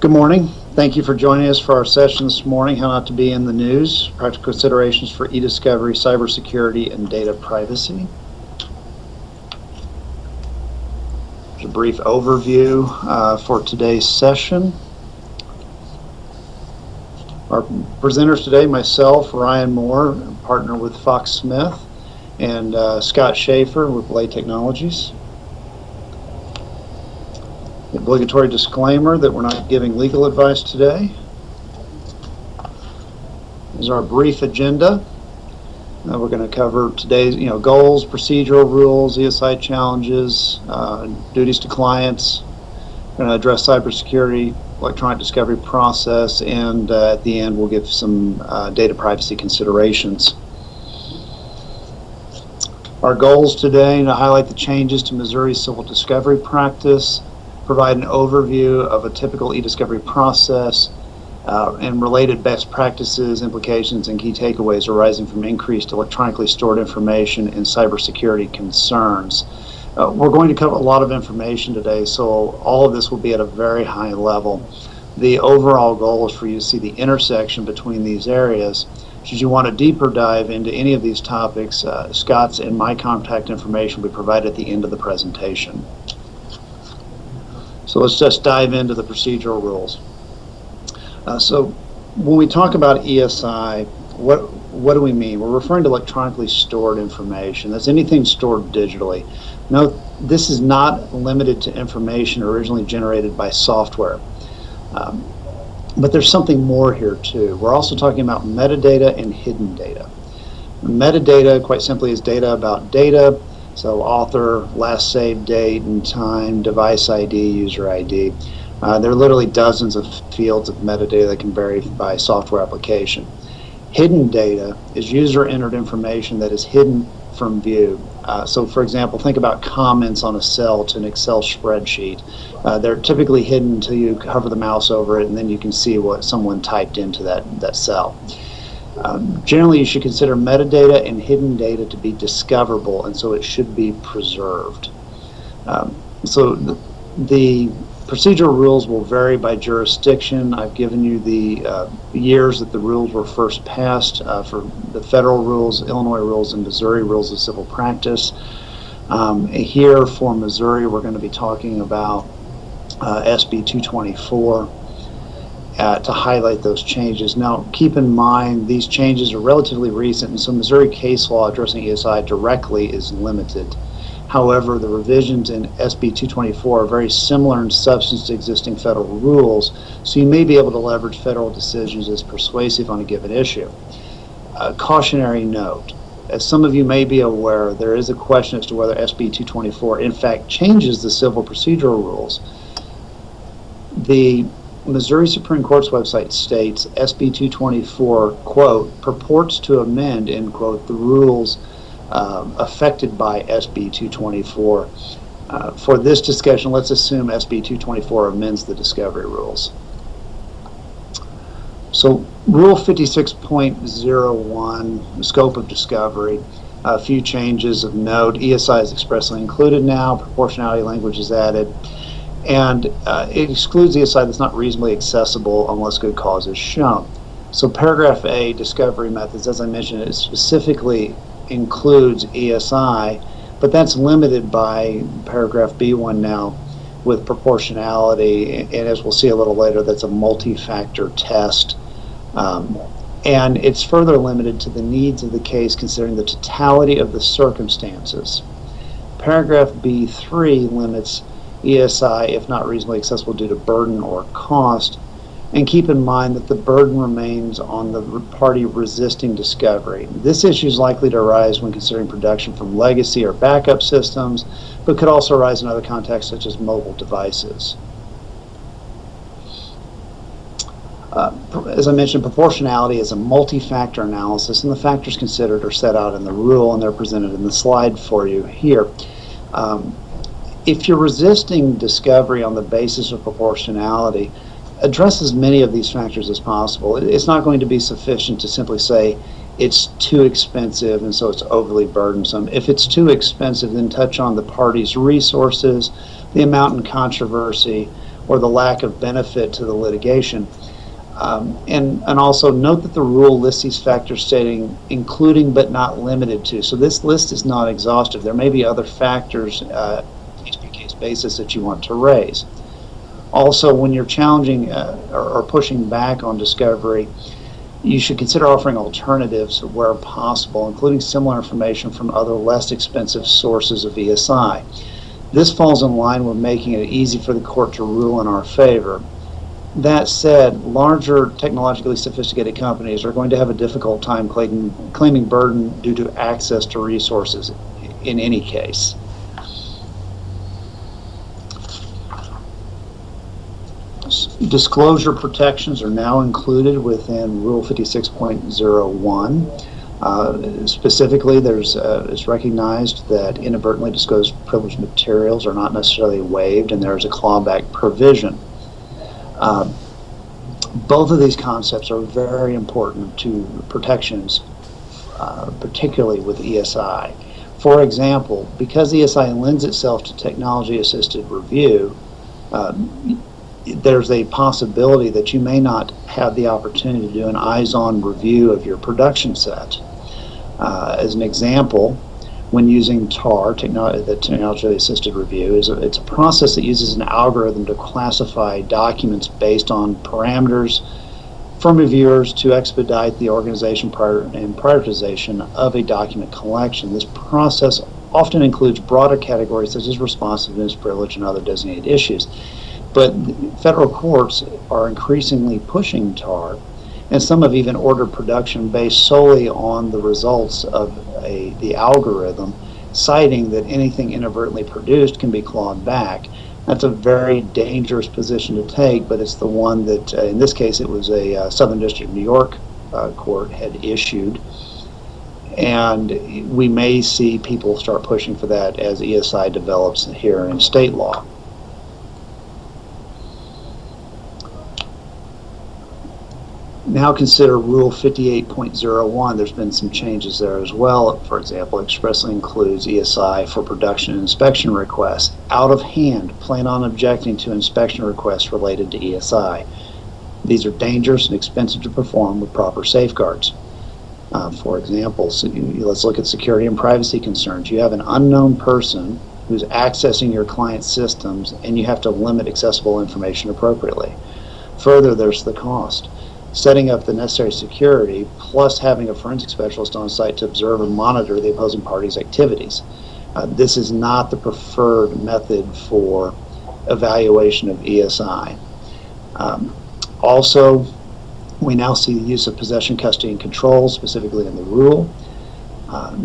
Good morning. Thank you for joining us for our session this morning, How Not to Be in the News, Practical Considerations for E-Discovery, Cybersecurity, and Data Privacy. There's a brief overview for today's session. Our presenters today, myself, Ryan Moore, partner with Fox Smith, and Scott Schaefer with Blade Technologies. The obligatory disclaimer that we're not giving legal advice today. This is our brief agenda. We're going to cover today's goals, procedural rules, ESI challenges, duties to clients. We're going to address cybersecurity, electronic discovery process, and at the end we'll give some data privacy considerations. Our goals today to highlight the changes to Missouri's civil discovery practice, provide an overview of a typical e-discovery process, and related best practices, implications, and key takeaways arising from increased electronically stored information and cybersecurity concerns. We're going to cover a lot of information today, so all of this will be at a very high level. The overall goal is for you to see the intersection between these areas. Should you want a deeper dive into any of these topics, Scott's and my contact information will be provided at the end of the presentation. So let's just dive into the procedural rules. So when we talk about ESI, what do we mean? We're referring to electronically stored information. That's anything stored digitally. Note, this is not limited to information originally generated by software. But there's something more here too. We're also talking about metadata and hidden data. Metadata, quite simply, is data about data. So author, last saved date and time, device ID, user ID. There are literally dozens of fields of metadata that can vary by software application. Hidden data is user-entered information that is hidden from view. So for example, think about comments on a cell to an Excel spreadsheet. They're typically hidden until you hover the mouse over it and then you can see what someone typed into that cell. Generally, you should consider metadata and hidden data to be discoverable, and so it should be preserved. So the procedural rules will vary by jurisdiction. I've given you the years that the rules were first passed for the federal rules, Illinois rules, and Missouri rules of civil practice. Here for Missouri, we're going to be talking about SB 224. To highlight those changes. Now, keep in mind these changes are relatively recent, and so Missouri case law addressing ESI directly is limited. However, the revisions in SB 224 are very similar in substance to existing federal rules, so you may be able to leverage federal decisions as persuasive on a given issue. Cautionary note. As some of you may be aware, there is a question as to whether SB 224 in fact changes the civil procedural rules. The Missouri Supreme Court's website states SB 224, quote, purports to amend, end quote, the rules affected by SB 224. For this discussion, let's assume SB 224 amends the discovery rules. So Rule 56.01, the scope of discovery, a few changes of note. ESI is expressly included now, proportionality language is added. And it excludes ESI that's not reasonably accessible unless good cause is shown. So paragraph A, discovery methods, as I mentioned, it specifically includes ESI, but that's limited by paragraph B1 now with proportionality, and as we'll see a little later, that's a multi-factor test. And it's further limited to the needs of the case considering the totality of the circumstances. Paragraph B3 limits ESI if not reasonably accessible due to burden or cost, and keep in mind that the burden remains on the party resisting discovery. This issue is likely to arise when considering production from legacy or backup systems, but could also arise in other contexts such as mobile devices. As I mentioned, proportionality is a multi-factor analysis, and the factors considered are set out in the rule, and they're presented in the slide for you here. If you're resisting discovery on the basis of proportionality, address as many of these factors as possible. It's not going to be sufficient to simply say it's too expensive and so it's overly burdensome. If it's too expensive, then touch on the party's resources, the amount in controversy, or the lack of benefit to the litigation. And also note that the rule lists these factors stating including but not limited to. So this list is not exhaustive. There may be other factors, case-by-case basis, that you want to raise. Also, when you're challenging or pushing back on discovery, you should consider offering alternatives where possible, including similar information from other less expensive sources of ESI. This falls in line with making it easy for the court to rule in our favor. That said, larger technologically sophisticated companies are going to have a difficult time claiming burden due to access to resources in any case. Disclosure protections are now included within Rule 56.01. Specifically, it's recognized that inadvertently disclosed privileged materials are not necessarily waived, and there's a clawback provision. Both of these concepts are very important to protections, particularly with ESI. For example, because ESI lends itself to technology-assisted review, there's a possibility that you may not have the opportunity to do an eyes-on review of your production set. As an example, when using TAR, the technology-assisted review, it's a process that uses an algorithm to classify documents based on parameters from reviewers to expedite the organization and prioritization of a document collection. This process often includes broader categories such as responsiveness, privilege, and other designated issues. But federal courts are increasingly pushing TAR, and some have even ordered production based solely on the results of the algorithm, citing that anything inadvertently produced can be clawed back. That's a very dangerous position to take, but it's the one that, in this case, it was a Southern District of New York court had issued. And we may see people start pushing for that as ESI develops here in state law. Now consider Rule 58.01. There's been some changes there as well. For example, expressly includes ESI for production and inspection requests. Out of hand, plan on objecting to inspection requests related to ESI. These are dangerous and expensive to perform with proper safeguards. For example, let's look at security and privacy concerns. You have an unknown person who's accessing your client's systems, and you have to limit accessible information appropriately. Further, there's the cost. Setting up the necessary security, plus having a forensic specialist on site to observe and monitor the opposing party's activities. This is not the preferred method for evaluation of ESI. Also, we now see the use of possession, custody, and control, specifically in the rule.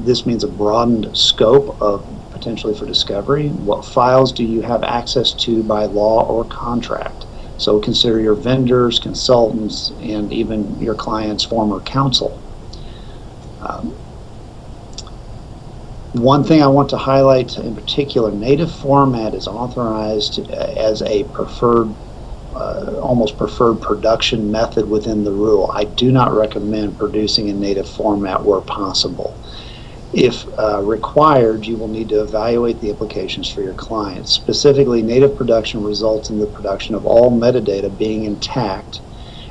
This means a broadened scope of potentially for discovery. What files do you have access to by law or contract? So consider your vendors, consultants, and even your client's former counsel. One thing I want to highlight in particular, native format is authorized as a preferred, almost preferred production method within the rule. I do not recommend producing in native format where possible. If required, you will need to evaluate the implications for your clients. Specifically, native production results in the production of all metadata being intact,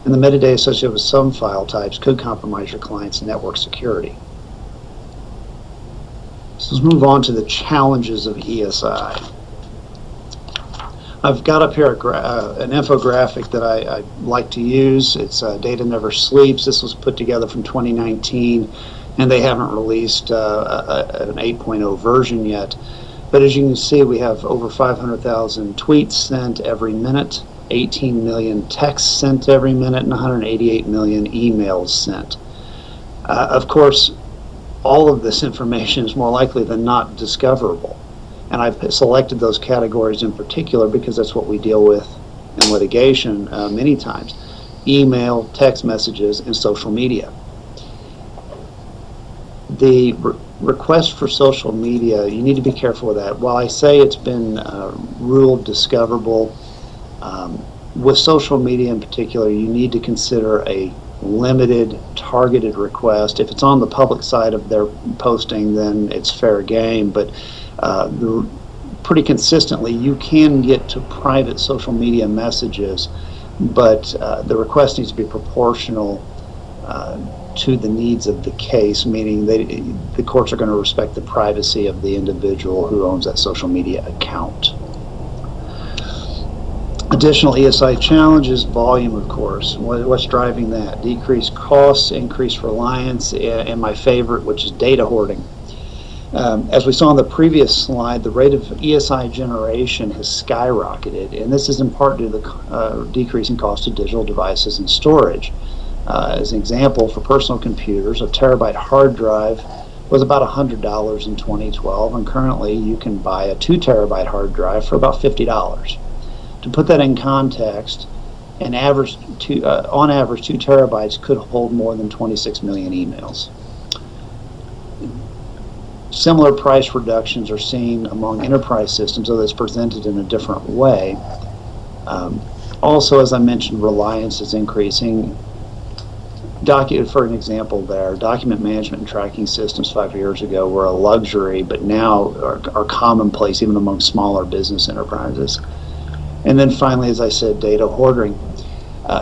and the metadata associated with some file types could compromise your client's network security. So let's move on to the challenges of ESI. I've got up here an infographic that I like to use. It's Data Never Sleeps. This was put together from 2019. And they haven't released an 8.0 version yet. But as you can see, we have over 500,000 tweets sent every minute, 18 million texts sent every minute, and 188 million emails sent. Of course, all of this information is more likely than not discoverable. And I've selected those categories in particular because that's what we deal with in litigation many times. Email, text messages, and social media. The request for social media, you need to be careful with that. While I say it's been ruled discoverable, with social media in particular, you need to consider a limited, targeted request. If it's on the public side of their posting, then it's fair game, but pretty consistently, you can get to private social media messages, but the request needs to be proportional to the needs of the case, meaning the courts are going to respect the privacy of the individual who owns that social media account. Additional ESI challenges, volume, of course. What's driving that? Decreased costs, increased reliance, and my favorite, which is data hoarding. As we saw on the previous slide, the rate of ESI generation has skyrocketed, and this is in part due to the decreasing cost of digital devices and storage. As an example, for personal computers, a terabyte hard drive was about $100 in 2012, and currently you can buy a 2 terabyte hard drive for about $50. To put that in context, on average, 2 terabytes could hold more than 26 million emails. Similar price reductions are seen among enterprise systems, though that's presented in a different way. Also, as I mentioned, reliance is increasing. For an example there, document management and tracking systems 5 years ago were a luxury, but now are commonplace even among smaller business enterprises. And then finally, as I said, data hoarding.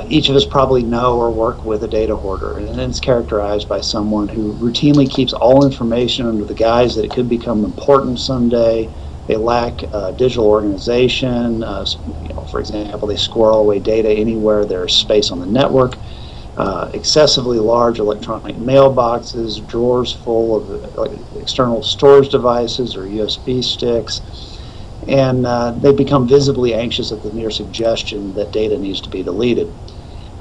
Each of us probably know or work with a data hoarder, and it's characterized by someone who routinely keeps all information under the guise that it could become important someday. They lack digital organization. For example, they squirrel away data anywhere there's space on the network. Excessively large electronic mailboxes, drawers full of external storage devices or USB sticks, and they become visibly anxious at the mere suggestion that data needs to be deleted.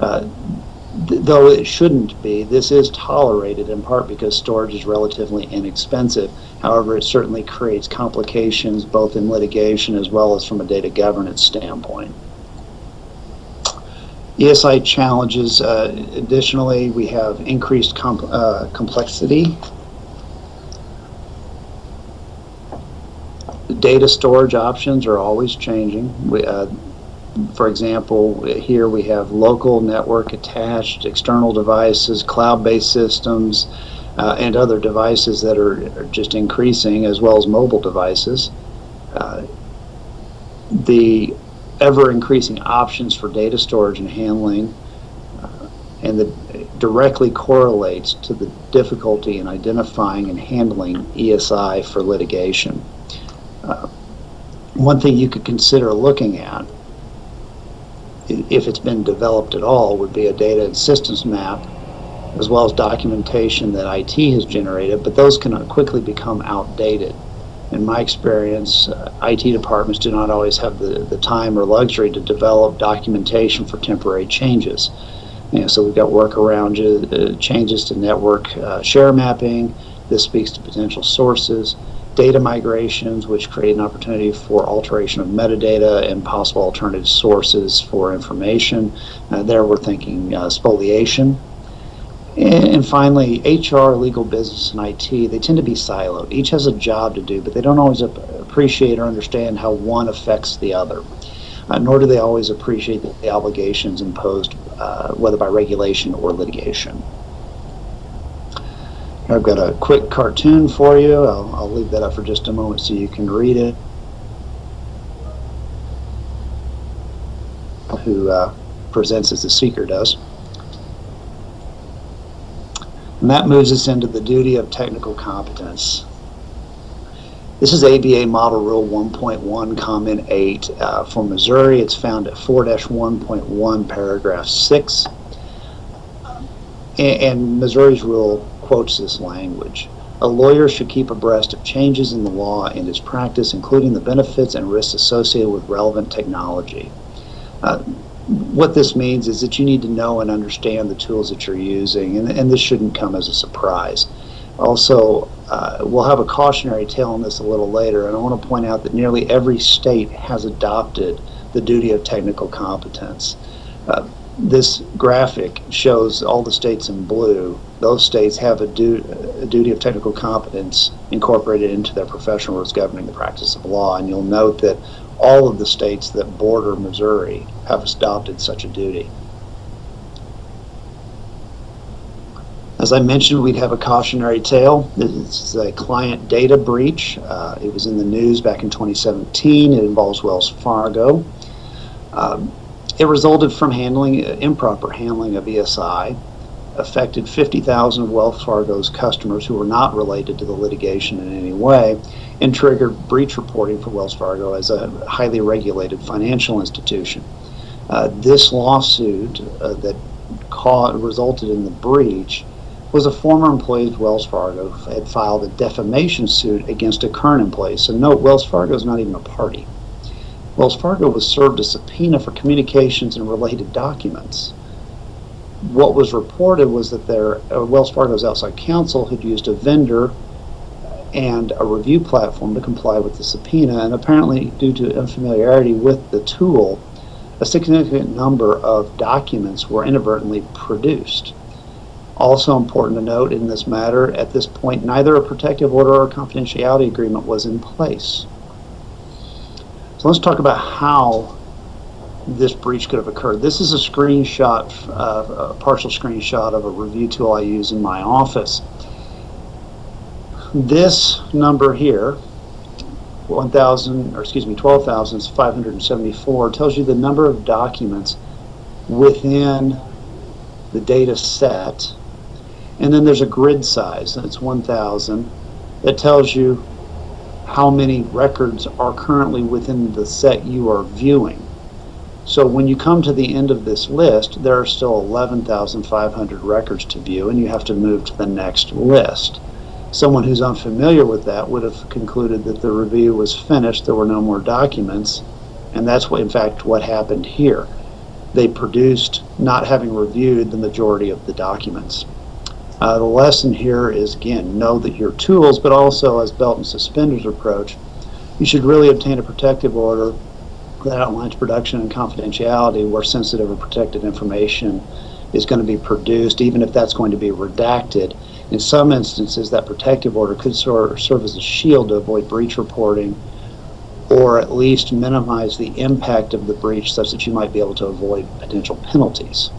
Though it shouldn't be, this is tolerated in part because storage is relatively inexpensive. However, it certainly creates complications both in litigation as well as from a data governance standpoint. ESI challenges, additionally, we have increased complexity. Data storage options are always changing. For example, here we have local network attached, external devices, cloud-based systems, and other devices that are just increasing, as well as mobile devices. The ever-increasing options for data storage and handling, and that directly correlates to the difficulty in identifying and handling ESI for litigation. One thing you could consider looking at, if it's been developed at all, would be a data and systems map, as well as documentation that IT has generated, but those can quickly become outdated. In my experience, IT departments do not always have the time or luxury to develop documentation for temporary changes. So we've got workaround changes to network share mapping. This speaks to potential sources. Data migrations, which create an opportunity for alteration of metadata and possible alternative sources for information. There we're thinking spoliation. And finally, HR, legal, business, and IT, they tend to be siloed. Each has a job to do, but they don't always appreciate or understand how one affects the other. Nor do they always appreciate the obligations imposed, whether by regulation or litigation. I've got a quick cartoon for you. I'll leave that up for just a moment so you can read it. Who presents as the speaker does. And that moves us into the duty of technical competence. This is ABA Model Rule 1.1, Comment 8. For Missouri, it's found at 4-1.1, Paragraph 6. And Missouri's rule quotes this language. A lawyer should keep abreast of changes in the law and its practice, including the benefits and risks associated with relevant technology. What this means is that you need to know and understand the tools that you're using, and this shouldn't come as a surprise. Also, we'll have a cautionary tale on this a little later, and I want to point out that nearly every state has adopted the duty of technical competence. This graphic shows all the states in blue. Those states have a duty of technical competence incorporated into their professional rules governing the practice of law, and you'll note that all of the states that border Missouri have adopted such a duty. As I mentioned, we'd have a cautionary tale. This is a client data breach. It was in the news back in 2017. It involves Wells Fargo. It resulted from improper handling of ESI, affected 50,000 of Wells Fargo's customers who were not related to the litigation in any way, and triggered breach reporting for Wells Fargo as a highly regulated financial institution. This lawsuit that resulted in the breach was a former employee of Wells Fargo had filed a defamation suit against a current employee. So note, Wells Fargo is not even a party. Wells Fargo was served a subpoena for communications and related documents. What was reported was that Wells Fargo's outside counsel had used a vendor and a review platform to comply with the subpoena, and apparently due to unfamiliarity with the tool, a significant number of documents were inadvertently produced. Also important to note in this matter, at this point, neither a protective order or a confidentiality agreement was in place. So let's talk about how this breach could have occurred. This is a screenshot, a partial screenshot of a review tool I use in my office. This number here, 12,574, tells you the number of documents within the data set. And then there's a grid size, and it's 1,000, that tells you how many records are currently within the set you are viewing. So when you come to the end of this list, there are still 11,500 records to view, and you have to move to the next list. Someone who's unfamiliar with that would have concluded that the review was finished, there were no more documents, and that's what, in fact, what happened here. They produced, not having reviewed the majority of the documents. The lesson here is, again, know that your tools, but also as belt and suspenders approach, you should really obtain a protective order that outlines production and confidentiality where sensitive or protected information is going to be produced, even if that's going to be redacted. In some instances, that protective order could serve as a shield to avoid breach reporting, or at least minimize the impact of the breach such that you might be able to avoid potential penalties.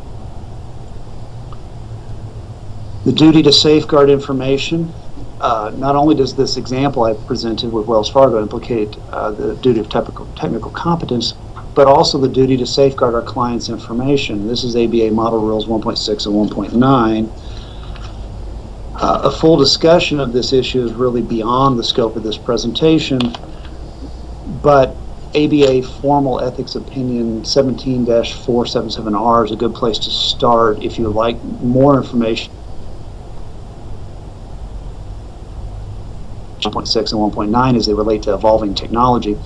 The duty to safeguard information. Not only does this example I've presented with Wells Fargo implicate the duty of technical competence, but also the duty to safeguard our clients' information. This is ABA Model Rules 1.6 and 1.9. A full discussion of this issue is really beyond the scope of this presentation, but ABA Formal Ethics Opinion 17-477R is a good place to start if you would like more information. 1.6 and 1.9 as they relate to evolving technology.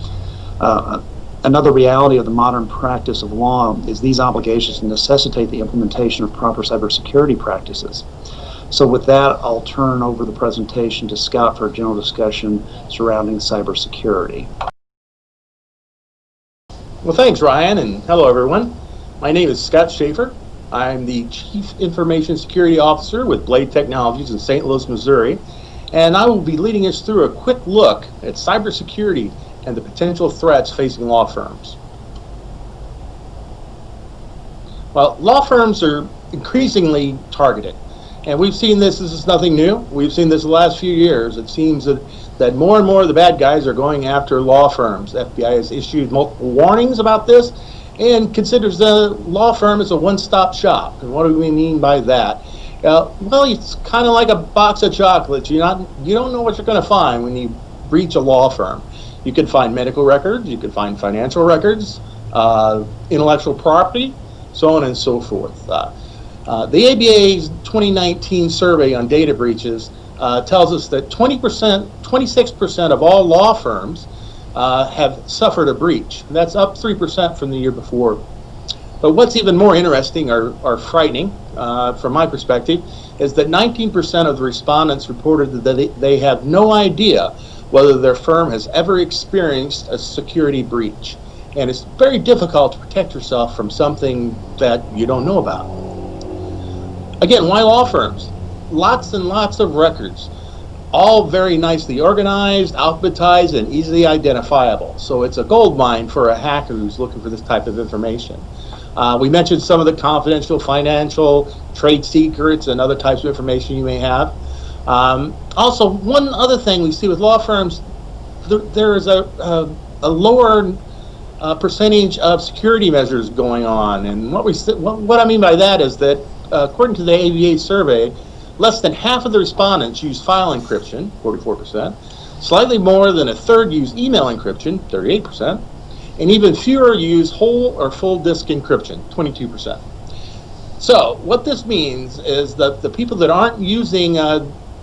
Another reality of the modern practice of law is these obligations necessitate the implementation of proper cybersecurity practices. So with that, I'll turn over the presentation to Scott for a general discussion surrounding cybersecurity. Well, thanks, Ryan, and hello, everyone. My name is Scott Schaefer. I'm the Chief Information Security Officer with Blade Technologies in St. Louis, Missouri, and I will be leading us through a quick look at cybersecurity and the potential threats facing law firms. Well, law firms are increasingly targeted, and we've seen this is nothing new. We've seen this the last few years. It seems that more and more of the bad guys are going after law firms. The FBI has issued multiple warnings about this and considers the law firm as a one-stop shop. And what do we mean by that? Well, it's kind of like a box of chocolates. You don't know what you're going to find when you breach a law firm. You could find medical records, you could find financial records, intellectual property, so on and so forth. The ABA's 2019 survey on data breaches tells us that 26% of all law firms have suffered a breach. That's up 3% from the year before. But what's even more interesting or frightening, from my perspective, is that 19% of the respondents reported that they have no idea whether their firm has ever experienced a security breach. And it's very difficult to protect yourself from something that you don't know about. Again, why law firms? Lots and lots of records, all very nicely organized, alphabetized, and easily identifiable. So it's a gold mine for a hacker who's looking for this type of information. We mentioned some of the confidential financial, trade secrets, and other types of information you may have. Also, one other thing we see with law firms, there is a lower percentage of security measures going on. And what I mean by that is that, according to the ABA survey, less than half of the respondents use file encryption, 44%. Slightly more than a third use email encryption, 38%. And even fewer use whole or full disk encryption, 22%. So what this means is that the people that aren't using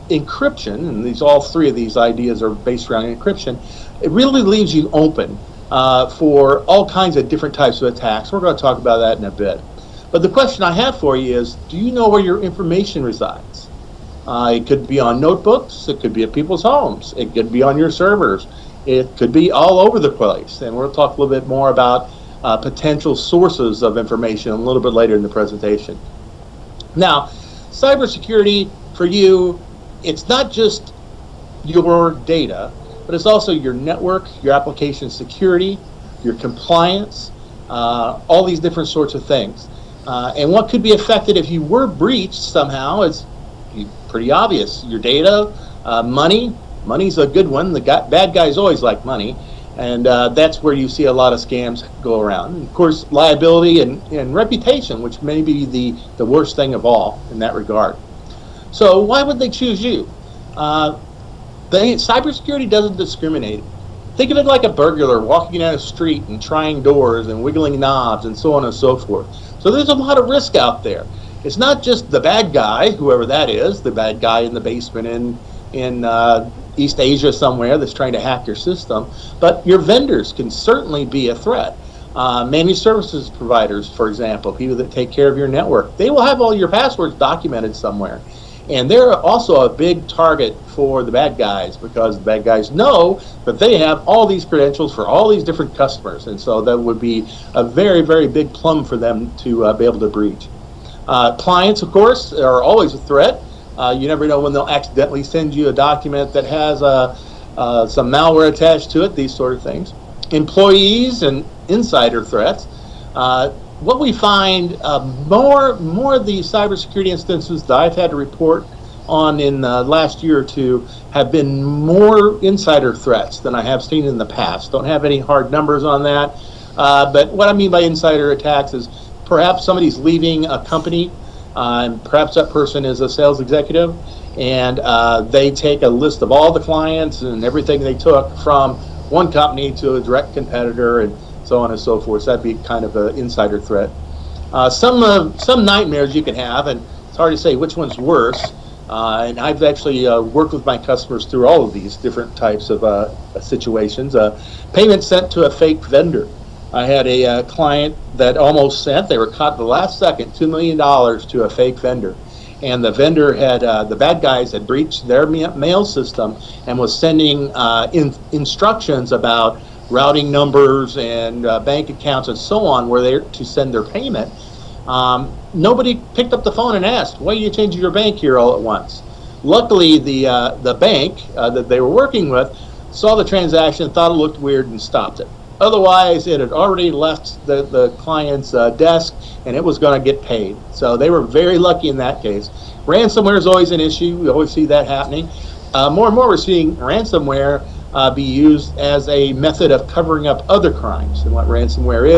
encryption, and all three of these ideas are based around encryption, it really leaves you open for all kinds of different types of attacks. We're going to talk about that in a bit. But the question I have for you is, do you know where your information resides? It could be on notebooks, it could be at people's homes, it could be on your servers, it could be all over the place. And we'll talk a little bit more about potential sources of information a little bit later in the presentation. Now, cybersecurity for you, it's not just your data, but it's also your network, your application security, your compliance, all these different sorts of things. And what could be affected if you were breached somehow is pretty obvious. Your data, money. Money's a good one. The bad guys always like money. And that's where you see a lot of scams go around. And of course, liability and reputation, which may be the worst thing of all in that regard. So why would they choose you? Cybersecurity doesn't discriminate. Think of it like a burglar walking down a street and trying doors and wiggling knobs and so on and so forth. So there's a lot of risk out there. It's not just the bad guy, whoever that is, the bad guy in the basement in East Asia somewhere that's trying to hack your system, but your vendors can certainly be a threat. Managed services providers, for example, people that take care of your network, they will have all your passwords documented somewhere. And they're also a big target for the bad guys because the bad guys know that they have all these credentials for all these different customers. And so that would be a very, very big plum for them to be able to breach. Clients, of course, are always a threat. You never know when they'll accidentally send you a document that has some malware attached to it, these sort of things. Employees and insider threats. What we find, more of the cybersecurity instances that I've had to report on in the last year or two have been more insider threats than I have seen in the past. Don't have any hard numbers on that. But what I mean by insider attacks is perhaps somebody's leaving a company, and perhaps that person is a sales executive, and they take a list of all the clients and everything they took from one company to a direct competitor and so on and so forth. So that'd be kind of an insider threat. Some nightmares you can have, and it's hard to say which one's worse. And I've actually worked with my customers through all of these different types of situations. Payment sent to a fake vendor. I had a client that almost sent, they were caught at the last second, $2 million to a fake vendor. And the vendor had, the bad guys had breached their mail system and was sending instructions about routing numbers and bank accounts and so on where they're to send their payment. Nobody picked up the phone and asked, why are you changing your bank here all at once? Luckily, the bank that they were working with saw the transaction, thought it looked weird, and stopped it. Otherwise, it had already left the client's desk, and it was going to get paid. So they were very lucky in that case. Ransomware is always an issue. We always see that happening. More and more, we're seeing ransomware be used as a method of covering up other crimes. And what ransomware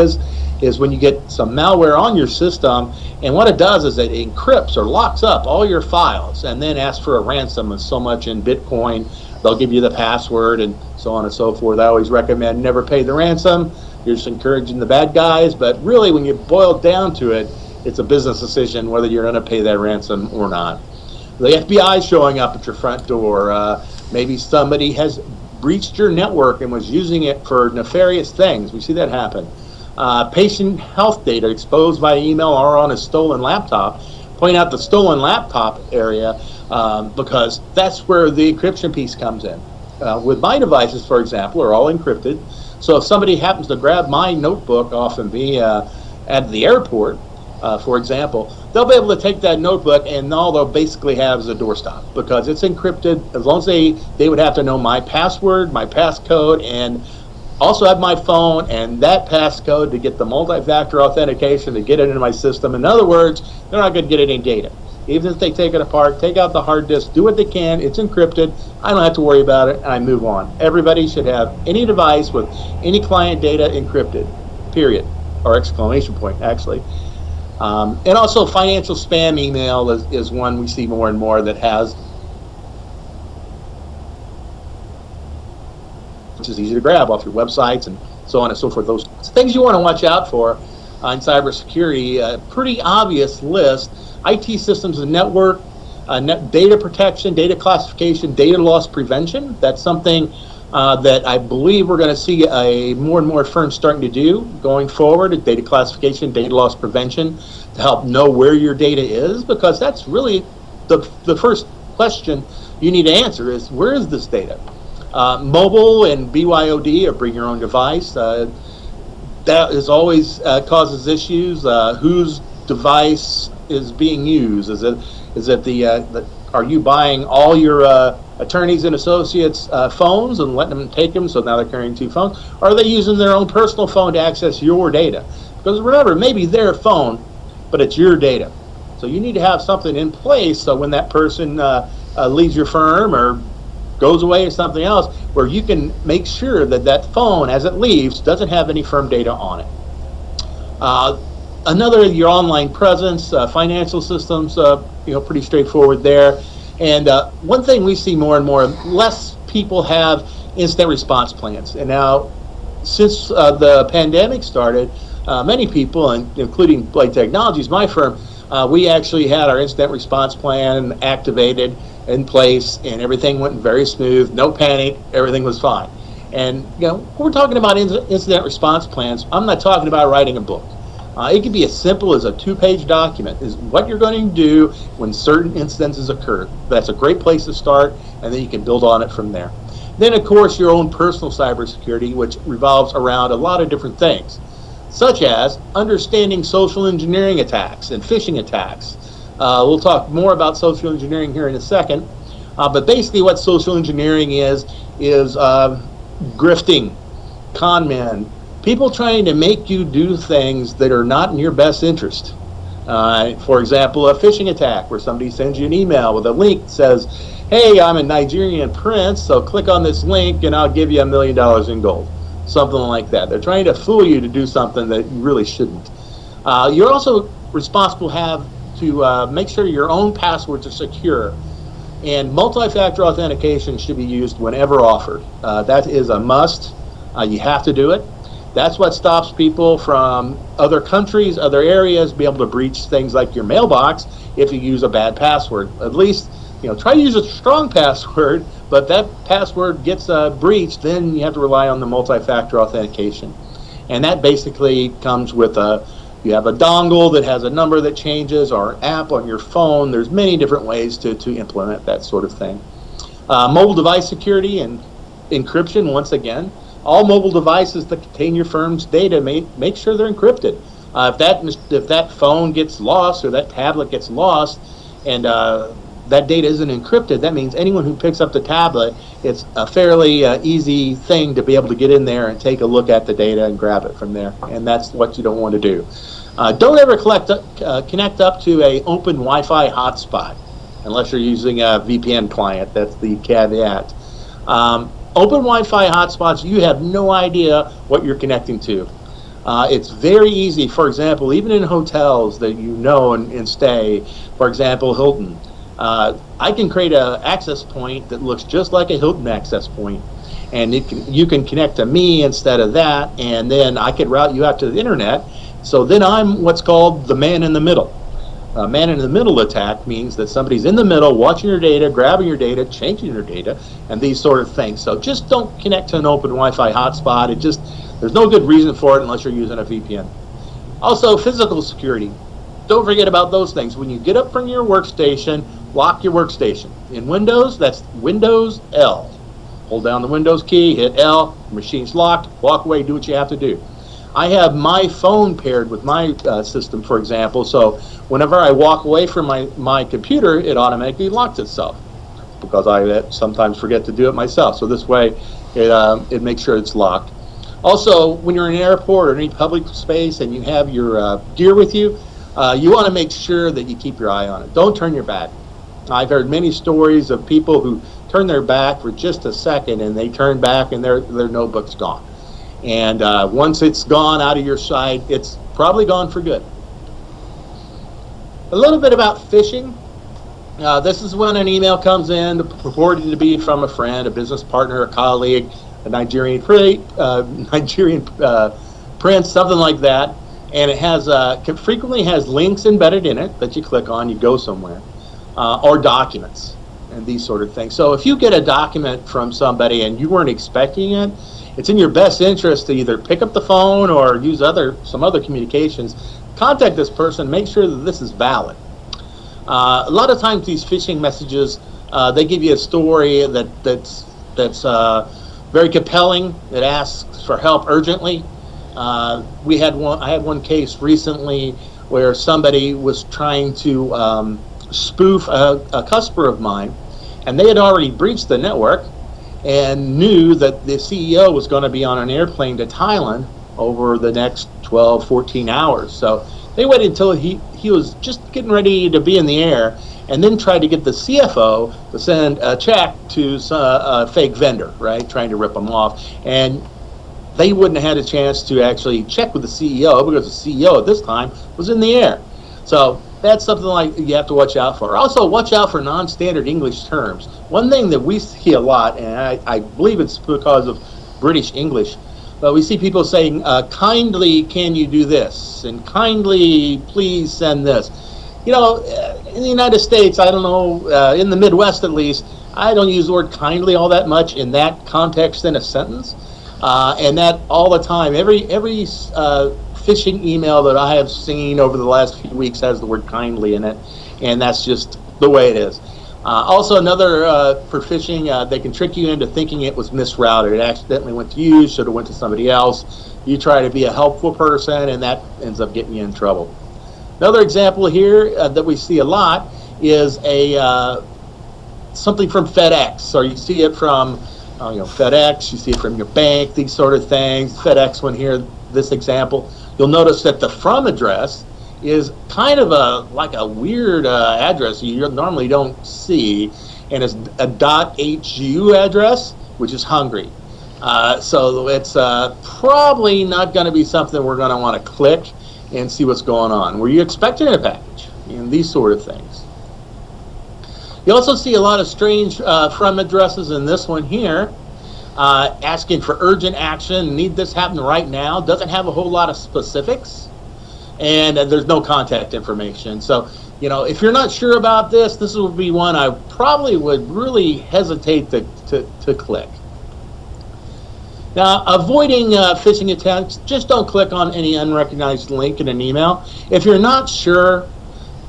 is when you get some malware on your system, and what it does is it encrypts or locks up all your files and then asks for a ransom of so much in Bitcoin. They'll give you the password and so on and so forth. I always recommend never pay the ransom. You're just encouraging the bad guys, but really when you boil down to it, it's a business decision whether you're going to pay that ransom or not. The FBI is showing up at your front door. Maybe somebody has breached your network and was using it for nefarious things. We see that happen. Patient health data exposed by email or on a stolen laptop. Point out the stolen laptop area because that's where the encryption piece comes in. With my devices, for example, are all encrypted. So if somebody happens to grab my notebook off of me at the airport, for example, they'll be able to take that notebook and all they'll basically have is a doorstop because it's encrypted. As long as they would have to know my password, my passcode, and also have my phone and that passcode to get the multi-factor authentication to get it into my system. In other words, they're not going to get any data. Even if they take it apart, take out the hard disk, do what they can, it's encrypted, I don't have to worry about it, and I move on. Everybody should have any device with any client data encrypted, period, or exclamation point, actually. And also financial spam email is one we see more and more that has, which is easy to grab off your websites and so on and so forth. Those things you want to watch out for in cybersecurity, a pretty obvious list: IT systems and network, data protection, data classification, data loss prevention. That's something that I believe we're going to see more and more firms starting to do going forward: data classification, data loss prevention, to help know where your data is, because that's really the first question you need to answer is, where is this data? Mobile and BYOD, or bring your own device, that is always causes issues. Whose device is being used? Is it are you buying all your attorneys and associates phones and letting them take them, so now they're carrying two phones? Or are they using their own personal phone to access your data? Because remember, maybe their phone, but it's your data. So you need to have something in place so when that person leaves your firm or goes away or something else, where you can make sure that that phone, as it leaves, doesn't have any firm data on it. Another, your online presence, financial systems, pretty straightforward there. And one thing we see more and more, less people have incident response plans. And now, since the pandemic started, many people, including Blade Technologies, my firm, we actually had our incident response plan activated, in place, and everything went very smooth, no panic, everything was fine. And we're talking about incident response plans. I'm not talking about writing a book. It can be as simple as a 2-page document, is what you're going to do when certain incidences occur. That's a great place to start, and then you can build on it from there. Then, of course, your own personal cybersecurity, which revolves around a lot of different things, such as understanding social engineering attacks and phishing attacks. We'll talk more about social engineering here in a second, but basically what social engineering is grifting, con men, people trying to make you do things that are not in your best interest. For example, a phishing attack where somebody sends you an email with a link that says, hey, I'm a Nigerian prince, so click on this link and I'll give you $1 million in gold. Something like that. They're trying to fool you to do something that you really shouldn't. You're also responsible to make sure your own passwords are secure, and multi-factor authentication should be used whenever offered. That is a must. You have to do it. That's what stops people from other countries, other areas, be able to breach things like your mailbox if you use a bad password. At least, try to use a strong password, but that password gets breached, then you have to rely on the multi-factor authentication. And that basically comes with you have a dongle that has a number that changes, or an app on your phone. There's many different ways to implement that sort of thing. Mobile device security and encryption, once again. All mobile devices that contain your firm's data, make sure they're encrypted. If that phone gets lost or that tablet gets lost and that data isn't encrypted, that means anyone who picks up the tablet, it's a fairly easy thing to be able to get in there and take a look at the data and grab it from there. And that's what you don't want to do. Don't ever connect up to an open Wi-Fi hotspot unless you're using a VPN client. That's the caveat. Open Wi-Fi hotspots, you have no idea what you're connecting to. It's very easy. For example, even in hotels that and stay, for example, Hilton, I can create an access point that looks just like a Hilton access point, and you can connect to me instead of that, and then I could route you out to the internet. So then I'm what's called the man in the middle. A man in the middle attack means that somebody's in the middle watching your data, grabbing your data, changing your data, and these sort of things. So just don't connect to an open Wi-Fi hotspot. There's no good reason for it unless you're using a VPN. Also, physical security. Don't forget about those things. When you get up from your workstation, lock your workstation. In Windows, that's Windows L. Hold down the Windows key, hit L, the machine's locked, walk away, do what you have to do. I have my phone paired with my system, for example, so whenever I walk away from my computer, it automatically locks itself, because I sometimes forget to do it myself. So this way, it makes sure it's locked. Also, when you're in an airport or any public space and you have your gear with you, you want to make sure that you keep your eye on it. Don't turn your back. I've heard many stories of people who turn their back for just a second and they turn back and their notebook's gone. And once it's gone out of your sight, it's probably gone for good. A little bit about phishing. This is when an email comes in purported to be from a friend, a business partner, a colleague, a Nigerian prince, something like that, and it frequently has links embedded in it that you click on, you go somewhere, or documents and these sort of things. So if you get a document from somebody and you weren't expecting it, it's in your best interest to either pick up the phone or use some other communications. Contact this person, make sure that this is valid. A lot of times these phishing messages, they give you a story that's very compelling, that asks for help urgently. I had one case recently where somebody was trying to spoof a customer of mine, and they had already breached the network and knew that the CEO was going to be on an airplane to Thailand over the next 12, 14 hours. So they waited until he was just getting ready to be in the air, and then tried to get the CFO to send a check to a fake vendor, right, trying to rip them off. And they wouldn't have had a chance to actually check with the CEO because the CEO at this time was in the air. So that's something like you have to watch out for. Also, watch out for non-standard English terms. One thing that we see a lot, and I believe it's because of British English, but we see people saying, kindly can you do this? And kindly please send this. You know, in the United States, I don't know, in the Midwest at least, I don't use the word kindly all that much in that context in a sentence. And that all the time, every phishing email that I have seen over the last few weeks has the word kindly in it, and that's just the way it is. Also, another for phishing, they can trick you into thinking it was misrouted. It accidentally went to you, should have went to somebody else. You try to be a helpful person, and that ends up getting you in trouble. Another example here that we see a lot is something from FedEx, or you see it from FedEx, you see it from your bank, these sort of things. FedEx one here, this example. You'll notice that the from address is kind of like a weird address you normally don't see, and it's a .hu address, which is Hungary. So it's probably not going to be something we're going to want to click and see what's going on. Were you expecting a package? And these sort of things. You also see a lot of strange from addresses in this one here, asking for urgent action, need this happen right now, doesn't have a whole lot of specifics, and there's no contact information. So, if you're not sure about this, this would be one I probably would really hesitate to click. Now, avoiding phishing attempts, just don't click on any unrecognized link in an email. If you're not sure,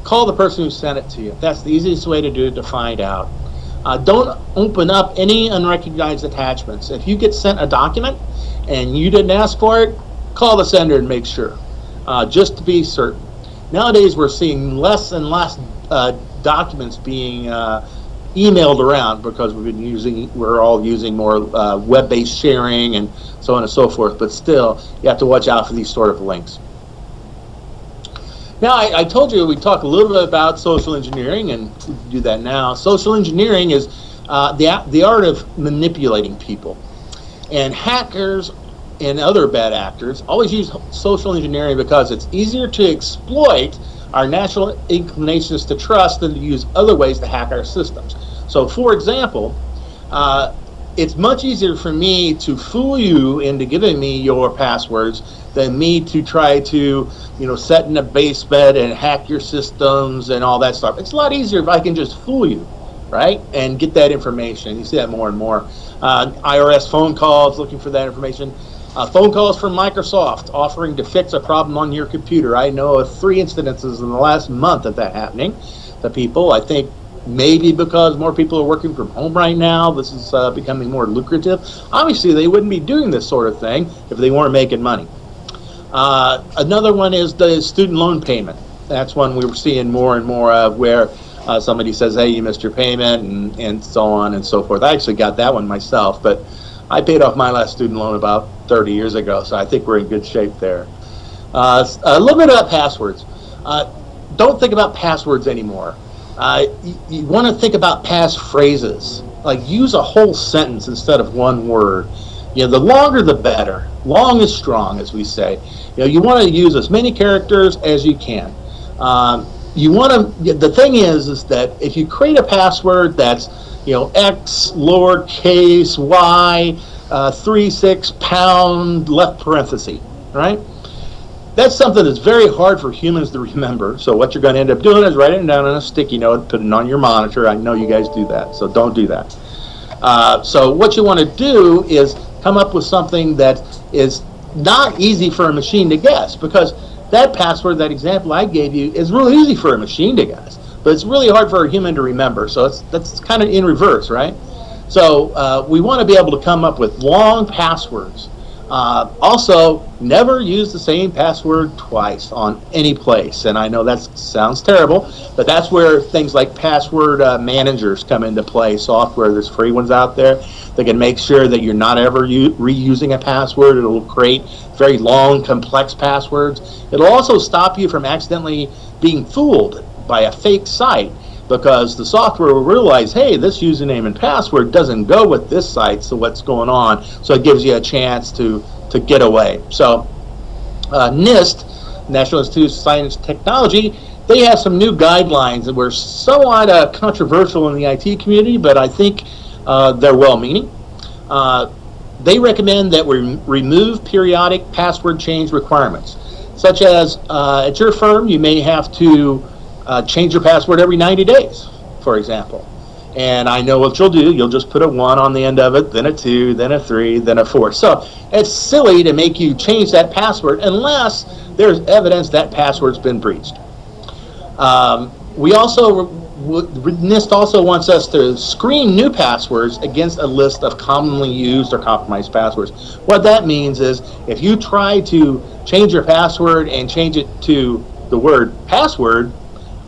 call the person who sent it to you. That's the easiest way to do it, to find out. Don't open up any unrecognized attachments. If you get sent a document and you didn't ask for it, call the sender and make sure, just to be certain. Nowadays, we're seeing less and less documents being emailed around because we're all using more web-based sharing and so on and so forth. But still, you have to watch out for these sort of links. Now, I told you we'd talk a little bit about social engineering, and we can do that now. Social engineering is the art of manipulating people. And hackers and other bad actors always use social engineering because it's easier to exploit our natural inclinations to trust than to use other ways to hack our systems. So, for example, it's much easier for me to fool you into giving me your passwords than me to try to, set in a basement and hack your systems and all that stuff. It's a lot easier if I can just fool you, right, and get that information. You see that more and more. IRS phone calls looking for that information. Phone calls from Microsoft offering to fix a problem on your computer. I know of 3 incidences in the last month of that happening to people. I think maybe because more people are working from home right now, this is becoming more lucrative. Obviously, they wouldn't be doing this sort of thing if they weren't making money. Another one is the student loan payment. That's one we were seeing more and more of, where somebody says, hey, you missed your payment, and so on and so forth. I actually got that one myself, but I paid off my last student loan about 30 years ago, so I think we're in good shape there. A little bit about passwords. Don't think about passwords anymore. You want to think about passphrases. Like, use a whole sentence instead of one word. The longer the better. Long is strong, as we say. You want to use as many characters as you can. The thing is that if you create a password that's, X, lowercase, Y, 36 pound, left parenthesis, right? That's something that's very hard for humans to remember. So what you're going to end up doing is writing it down on a sticky note, put it on your monitor. I know you guys do that, so don't do that. So what you want to do is come up with something that is not easy for a machine to guess, because that password, that example I gave you, is really easy for a machine to guess, but it's really hard for a human to remember. So that's kind of in reverse, right? So we want to be able to come up with long passwords. Also, never use the same password twice on any place. And I know that sounds terrible, but that's where things like password managers come into play. Software, there's free ones out there that can make sure that you're not ever reusing a password. It'll create very long, complex passwords. It'll also stop you from accidentally being fooled by a fake site, because the software will realize, hey, this username and password doesn't go with this site, so what's going on? So it gives you a chance to get away. So NIST, National Institute of Science and Technology, they have some new guidelines that were somewhat controversial in the IT community, but I think they're well-meaning. They recommend that we remove periodic password change requirements, such as at your firm, you may have to change your password every 90 days, for example. And I know what you'll do. You'll just put a 1 on the end of it, then a 2, then a 3, then a 4. So it's silly to make you change that password unless there's evidence that password's been breached. NIST also wants us to screen new passwords against a list of commonly used or compromised passwords. What that means is if you try to change your password and change it to the word password,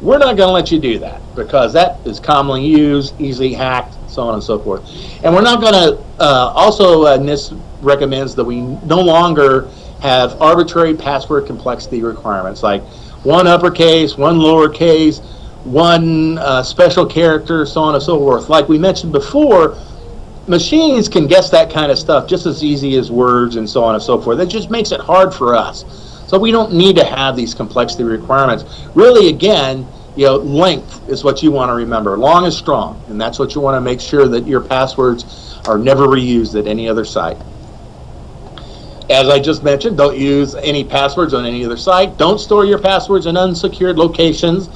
we're not going to let you do that, because that is commonly used, easily hacked, so on and so forth. And we're not going to, NIST recommends that we no longer have arbitrary password complexity requirements, like 1 uppercase, 1 lowercase, 1 special character, so on and so forth. Like we mentioned before, machines can guess that kind of stuff just as easy as words and so on and so forth. It just makes it hard for us. So we don't need to have these complexity requirements. Really, again, length is what you want to remember. Long is strong, and that's what you want to make sure that your passwords are never reused at any other site. As I just mentioned, don't use any passwords on any other site. Don't store your passwords in unsecured locations.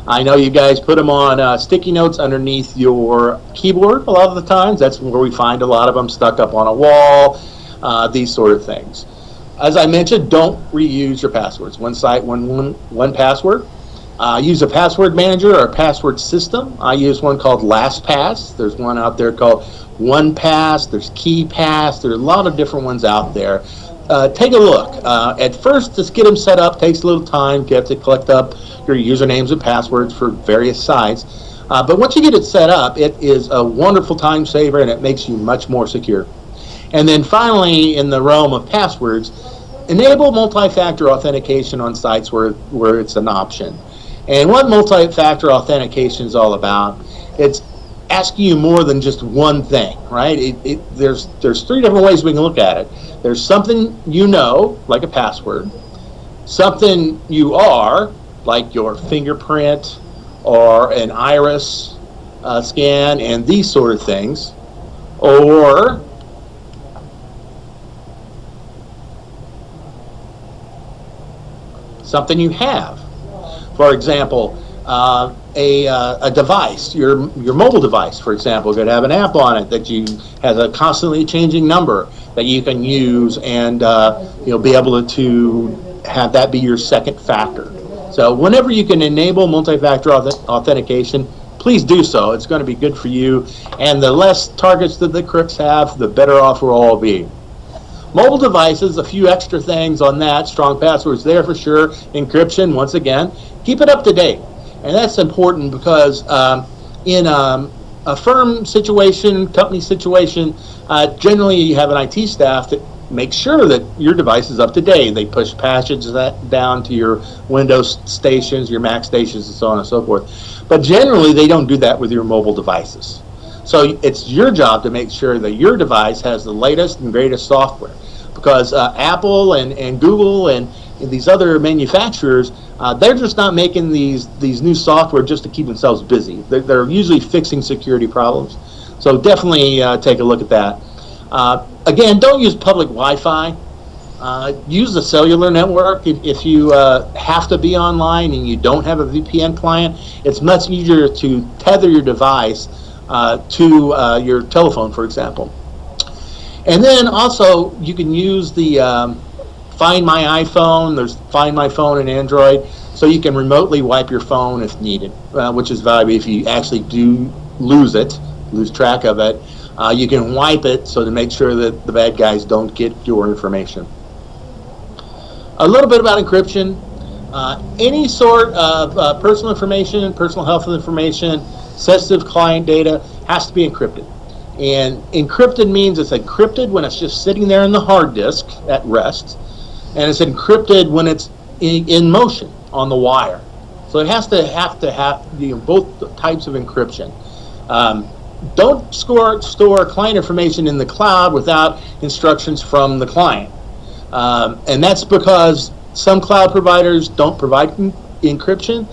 I know you guys put them on sticky notes underneath your keyboard a lot of the times. That's where we find a lot of them stuck up on a wall, these sort of things. As I mentioned, don't reuse your passwords. One site, one password. Use a password manager or a password system. I use one called LastPass. There's one out there called OnePass. There's KeyPass. There's a lot of different ones out there. Take a look. At first, just get them set up takes a little time. You have to collect up your usernames and passwords for various sites. But once you get it set up, it is a wonderful time saver, and it makes you much more secure. And then finally, in the realm of passwords, enable multi-factor authentication on sites where it's an option. And what multi-factor authentication is all about, it's asking you more than just one thing, right? There's 3 different ways we can look at it. There's something you know, like a password, something you are, like your fingerprint or an iris scan and these sort of things, or something you have. For example, a device, your mobile device, for example, could have an app on it that has a constantly changing number that you can use, and be able to have that be your second factor. So whenever you can enable multi-factor authentication, please do so. It's going to be good for you, and the less targets that the crooks have, the better off we'll all be. Mobile devices, a few extra things on that. Strong passwords there for sure. Encryption, once again. Keep it up to date. And that's important because in a firm situation, company situation, Generally, you have an IT staff that makes sure that your device is up to date. They push patches down to your Windows stations, your Mac stations, and so on and so forth. But generally, they don't do that with your mobile devices. So it's your job to make sure that your device has the latest and greatest software, because Apple and Google and these other manufacturers, they're just not making these new software just to keep themselves busy. They're usually fixing security problems. So definitely take a look at that. Again, don't use public Wi-Fi. Use the cellular network. If you have to be online and you don't have a VPN client, it's much easier to tether your device to your telephone, for example. And then also, you can use the Find My iPhone. There's Find My Phone in Android, so you can remotely wipe your phone if needed, which is valuable if you actually do lose track of it. You can wipe it so to make sure that the bad guys don't get your information. A little bit about encryption. Any sort of personal information, personal health information, sensitive client data has to be encrypted. And encrypted means it's encrypted when it's just sitting there in the hard disk at rest, and it's encrypted when it's in motion on the wire. So it has to have both types of encryption. Don't store client information in the cloud without instructions from the client. And that's because some cloud providers don't provide encryption.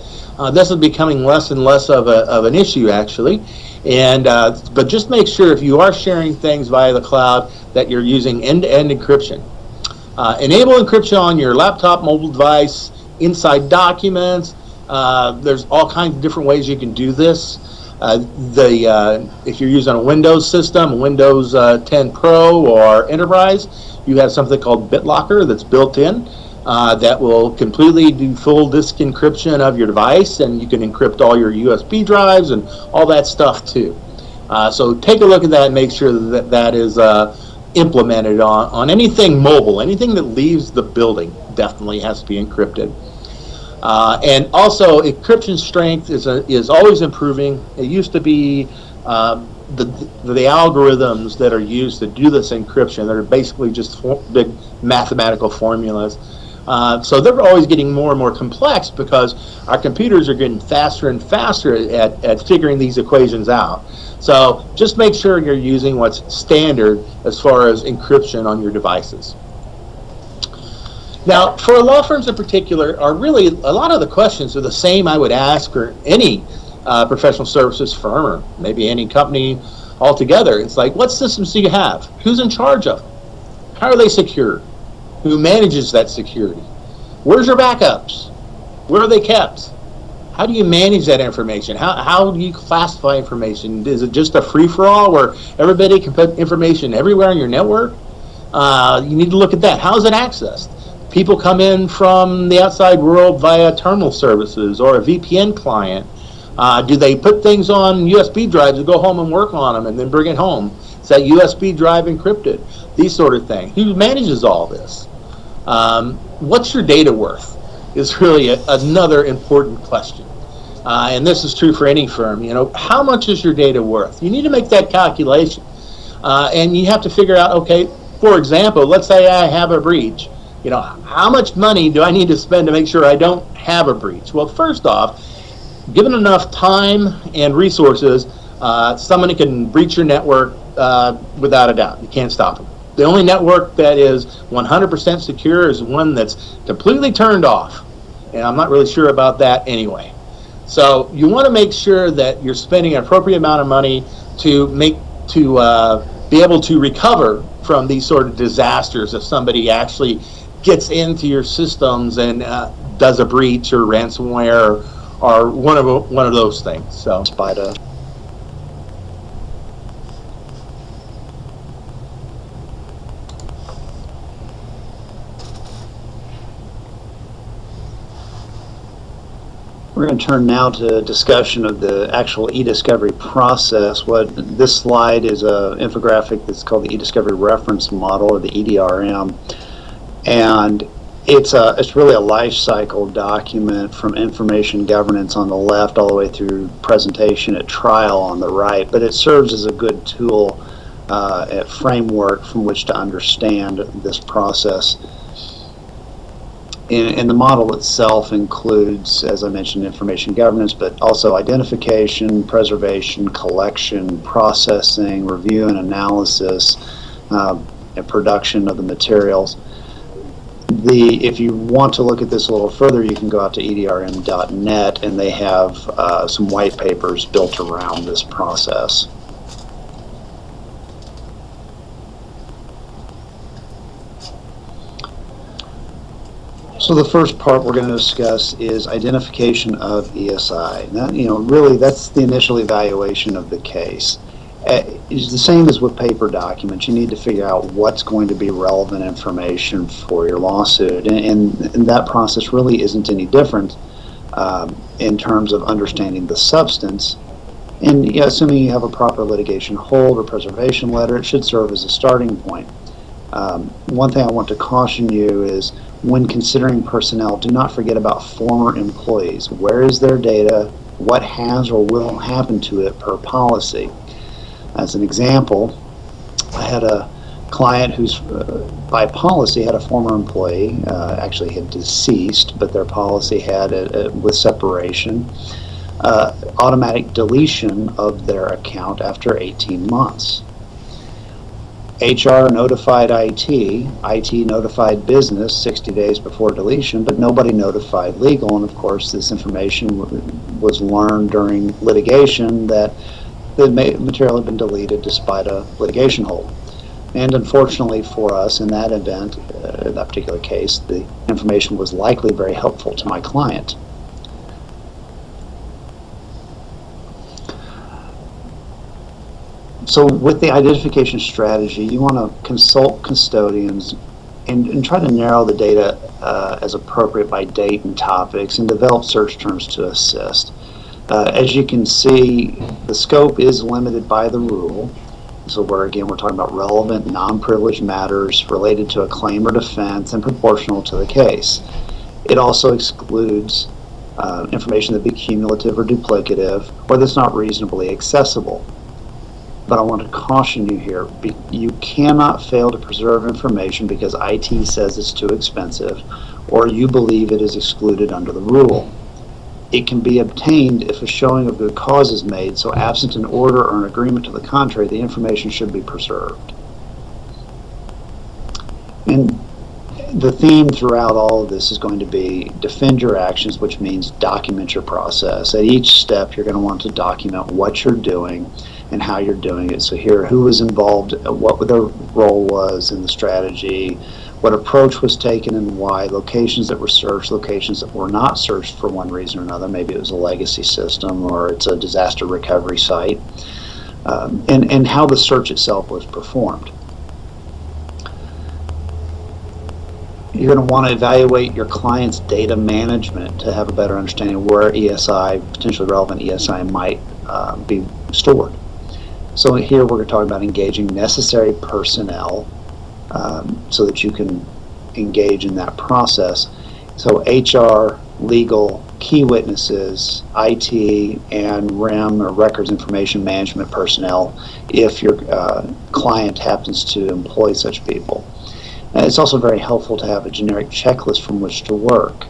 This is becoming less and less of an issue, actually. But just make sure if you are sharing things via the cloud that you're using end-to-end encryption. Enable encryption on your laptop, mobile device, inside documents. There's all kinds of different ways you can do this. If you're using a Windows system, Windows 10 Pro or Enterprise, you have something called BitLocker that's built in that will completely do full disk encryption of your device, and you can encrypt all your USB drives and all that stuff too. So take a look at that and make sure that that is implemented on anything mobile. Anything that leaves the building definitely has to be encrypted. And also, encryption strength is always improving. It used to be the algorithms that are used to do this encryption. They're basically just big mathematical formulas. So they're always getting more and more complex because our computers are getting faster and faster at figuring these equations out. So just make sure you're using what's standard as far as encryption on your devices. Now, for law firms in particular, are really a lot of the questions are the same I would ask for any professional services firm or maybe any company altogether. It's like, what systems do you have? Who's in charge of them? How are they secured? Who manages that security? Where's your backups? Where are they kept? How do you manage that information? How do you classify information? Is it just a free-for-all where everybody can put information everywhere on your network? You need to look at that. How is it accessed? People come in from the outside world via terminal services or a VPN client. Do they put things on USB drives and go home and work on them and then bring it home? Is that USB drive encrypted? These sort of things. Who manages all this? What's your data worth is really another important question. And this is true for any firm. How much is your data worth? You need to make that calculation. And you have to figure out, okay, for example, let's say I have a breach. How much money do I need to spend to make sure I don't have a breach? Well, first off, given enough time and resources, somebody can breach your network without a doubt. You can't stop them. The only network that is 100% secure is one that's completely turned off. And I'm not really sure about that anyway. So you want to make sure that you're spending an appropriate amount of money to be able to recover from these sort of disasters if somebody actually gets into your systems and does a breach or ransomware or one of those things. So we're going to turn now to a discussion of the actual e-discovery process. This slide is an infographic that's called the e-discovery reference model, or the EDRM, and it's really a life cycle document from information governance on the left all the way through presentation at trial on the right. But it serves as a good tool a framework from which to understand this process. And the model itself includes, as I mentioned, information governance, but also identification, preservation, collection, processing, review and analysis, and production of the materials. If you want to look at this a little further, you can go out to edrm.net, and they have some white papers built around this process. So the first part we're going to discuss is identification of ESI. Now, really that's the initial evaluation of the case. It's the same as with paper documents. You need to figure out what's going to be relevant information for your lawsuit, and that process really isn't any different in terms of understanding the substance. And assuming you have a proper litigation hold or preservation letter, it should serve as a starting point. One thing I want to caution you is, when considering personnel, do not forget about former employees. Where is their data? What has or will happen to it per policy? As an example, I had a client who's, by policy, had a former employee, actually had deceased, but their policy had, with separation, automatic deletion of their account after 18 months. HR notified IT notified business 60 days before deletion, but nobody notified legal. And of course, this information was learned during litigation that the material had been deleted despite a litigation hold. And unfortunately for us, in that event, in that particular case, the information was likely very helpful to my client. So with the identification strategy, you want to consult custodians and try to narrow the data as appropriate by date and topics, and develop search terms to assist. As you can see, the scope is limited by the rule. So we're talking about relevant, non-privileged matters related to a claim or defense and proportional to the case. It also excludes information that be cumulative or duplicative, or that's not reasonably accessible. But I want to caution you here, you cannot fail to preserve information because IT says it's too expensive, or you believe it is excluded under the rule. It can be obtained if a showing of good cause is made, so absent an order or an agreement to the contrary, the information should be preserved. And the theme throughout all of this is going to be defend your actions, which means document your process. At each step, you're going to want to document what you're doing and how you're doing it. So here, who was involved, what their role was in the strategy, what approach was taken and why, locations that were searched, locations that were not searched for one reason or another. Maybe it was a legacy system or it's a disaster recovery site, and how the search itself was performed. You're going to want to evaluate your client's data management to have a better understanding of where ESI, potentially relevant ESI, might be stored. So here we're talking about engaging necessary personnel so that you can engage in that process. So HR, legal, key witnesses, IT, and RIM, or Records Information Management personnel, if your client happens to employ such people. And it's also very helpful to have a generic checklist from which to work.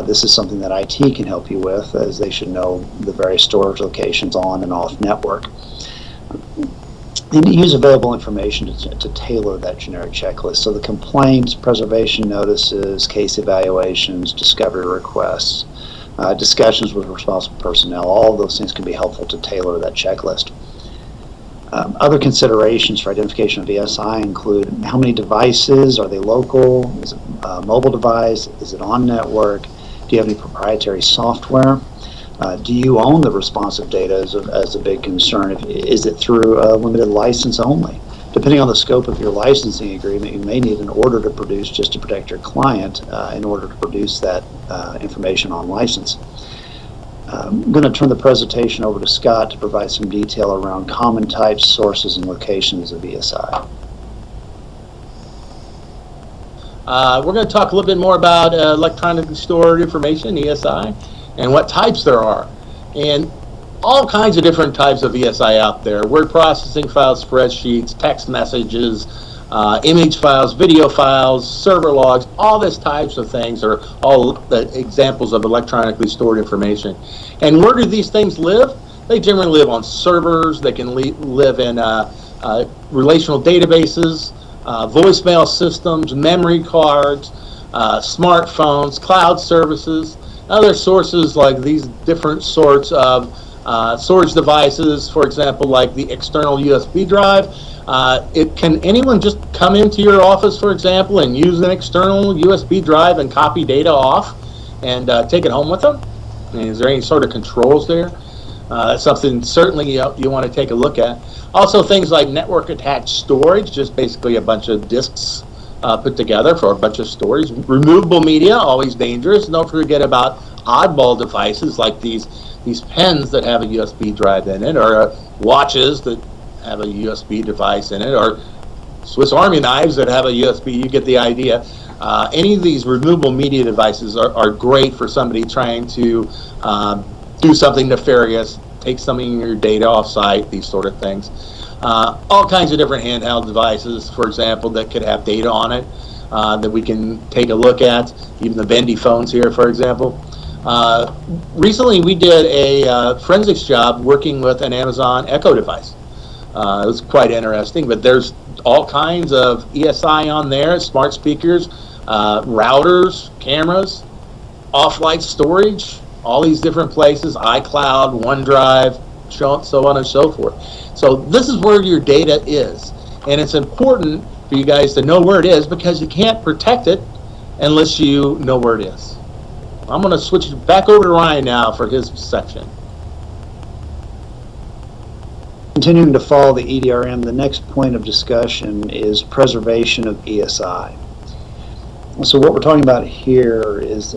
This is something that IT can help you with, as they should know the various storage locations on and off network. And use available information to tailor that generic checklist. So the complaints, preservation notices, case evaluations, discovery requests, discussions with responsible personnel, all of those things can be helpful to tailor that checklist. Other considerations for identification of ESI include how many devices, are they local, is it a mobile device, is it on network, do you have any proprietary software? Do you own the responsive data as a big concern? Is it through a limited license only? Depending on the scope of your licensing agreement, you may need an order to produce just to protect your client in order to produce that information on license. I'm going to turn the presentation over to Scott to provide some detail around common types, sources, and locations of ESI. We're going to talk a little bit more about electronically stored information, ESI, and what types there are. And all kinds of different types of ESI out there. Word processing files, spreadsheets, text messages, image files, video files, server logs, all these types of things are all the examples of electronically stored information. And where do these things live? They generally live on servers. They can live in relational databases, voicemail systems, memory cards, smartphones, cloud services, other sources like these different sorts of storage devices, for example, like the external USB drive. Can anyone just come into your office, for example, and use an external USB drive and copy data off and take it home with them? I mean, is there any sort of controls there? That's something certainly you want to take a look at. Also, things like network attached storage, just basically a bunch of disks put together for a bunch of storage. Removable media, always dangerous. Don't forget about oddball devices like these pens that have a USB drive in it, or watches that have a USB device in it, or Swiss Army knives that have a USB. You get the idea. Any of these removable media devices are great for somebody trying to do something nefarious, take some of your data off-site, these sort of things. All kinds of different handheld devices, for example, that could have data on it that we can take a look at, even the bendy phones here, for example. Recently, we did a forensics job working with an Amazon Echo device. It was quite interesting, but there's all kinds of ESI on there, smart speakers, routers, cameras, offline storage, all these different places, iCloud, OneDrive, so on and so forth. So this is where your data is, and it's important for you guys to know where it is because you can't protect it unless you know where it is. I'm going to switch it back over to Ryan now for his section. Continuing to follow the EDRM, the next point of discussion is preservation of ESI. So what we're talking about here is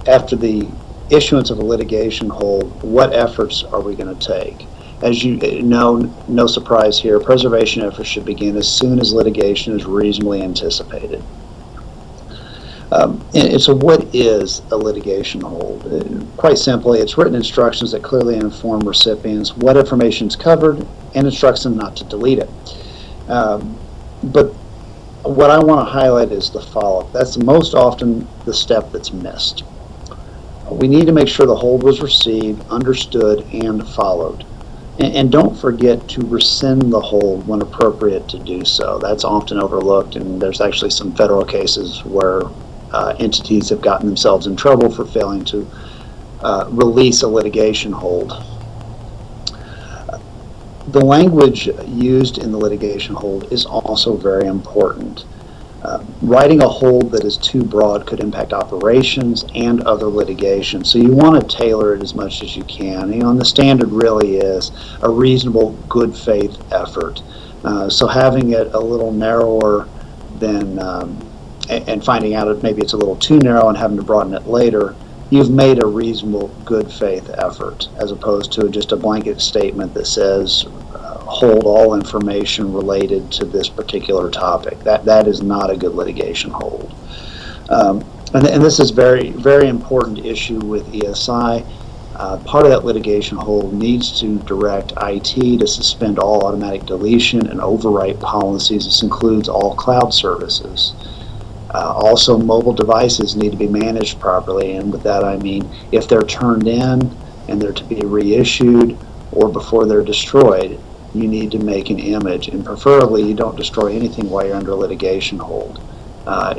after the issuance of a litigation hold, what efforts are we going to take? As you know, no surprise here, preservation efforts should begin as soon as litigation is reasonably anticipated. And so what is a litigation hold? Quite simply, it's written instructions that clearly inform recipients what information is covered and instructs them not to delete it. But what I want to highlight is the follow-up. That's most often the step that's missed. We need to make sure the hold was received, understood, and followed. And don't forget to rescind the hold when appropriate to do so. That's often overlooked, and there's actually some federal cases where entities have gotten themselves in trouble for failing to release a litigation hold. The language used in the litigation hold is also very important. Writing a hold that is too broad could impact operations and other litigation, so you want to tailor it as much as you can. And the standard really is a reasonable good faith effort. So having it a little narrower than and finding out that maybe it's a little too narrow and having to broaden it later, you've made a reasonable good faith effort, as opposed to just a blanket statement that says hold all information related to this particular topic. That is not a good litigation hold. And this is very, very important issue with ESI. Part of that litigation hold needs to direct IT to suspend all automatic deletion and overwrite policies. This includes all cloud services. Also, mobile devices need to be managed properly, and with that I mean if they're turned in and they're to be reissued or before they're destroyed, you need to make an image, and preferably you don't destroy anything while you're under litigation hold.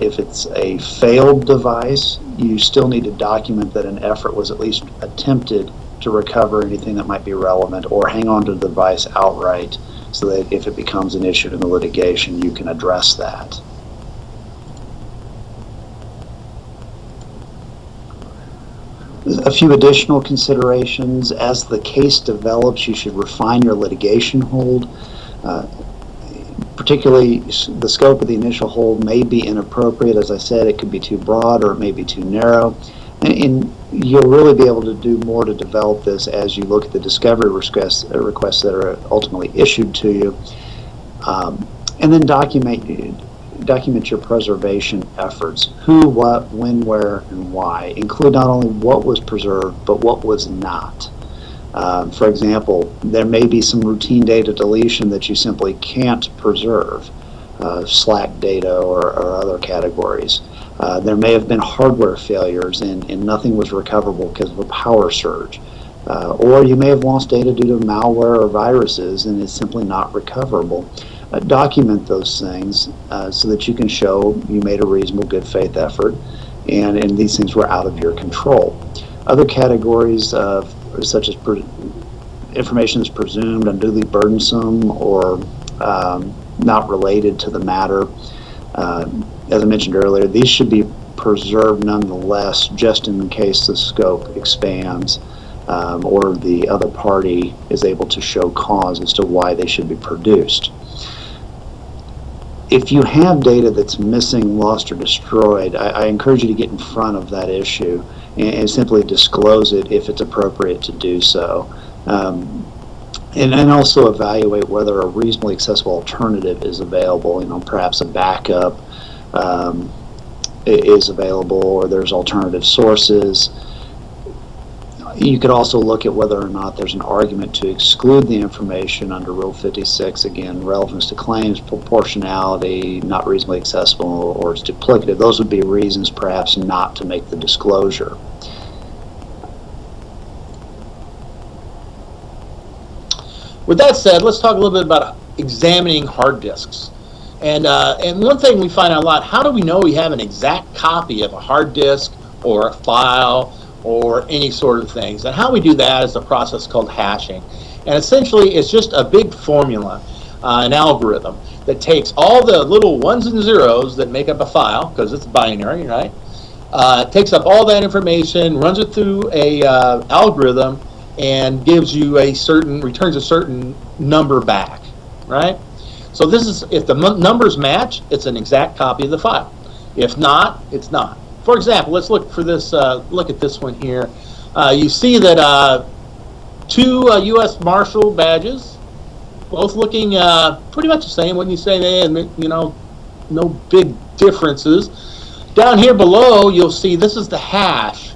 If it's a failed device, you still need to document that an effort was at least attempted to recover anything that might be relevant, or hang on to the device outright so that if it becomes an issue in the litigation, you can address that. A few additional considerations. As the case develops, you should refine your litigation hold. Particularly, the scope of the initial hold may be inappropriate. As I said, it could be too broad or it may be too narrow. And you'll really be able to do more to develop this as you look at the discovery requests that are ultimately issued to you. And then document your preservation efforts. Who, what, when, where, and why. Include not only what was preserved, but what was not. For example, there may be some routine data deletion that you simply can't preserve, Slack data or other categories. There may have been hardware failures and nothing was recoverable because of a power surge. Or you may have lost data due to malware or viruses and it's simply not recoverable. Document those things so that you can show you made a reasonable good faith effort and these things were out of your control. Other categories such as information that's presumed unduly burdensome or not related to the matter. As I mentioned earlier, these should be preserved nonetheless, just in case the scope expands or the other party is able to show cause as to why they should be produced. If you have data that's missing, lost, or destroyed, I encourage you to get in front of that issue and simply disclose it if it's appropriate to do so. And also evaluate whether a reasonably accessible alternative is available, perhaps a backup is available or there's alternative sources. You could also look at whether or not there's an argument to exclude the information under Rule 56, again, relevance to claims, proportionality, not reasonably accessible, or it's duplicative. Those would be reasons perhaps not to make the disclosure. With that said, let's talk a little bit about examining hard disks. And one thing we find out a lot, how do we know we have an exact copy of a hard disk or a file or any sort of things? And how we do that is a process called hashing. And essentially, it's just a big formula, an algorithm that takes all the little ones and zeros that make up a file, because it's binary, right? Takes up all that information, runs it through a algorithm, and gives you returns a certain number back, right? So this is, if the numbers match, it's an exact copy of the file. If not, it's not. For example, let's look for this. Look at this one here. You see that two U.S. Marshal badges, both looking pretty much the same. Wouldn't you say they? No big differences. Down here below, you'll see this is the hash.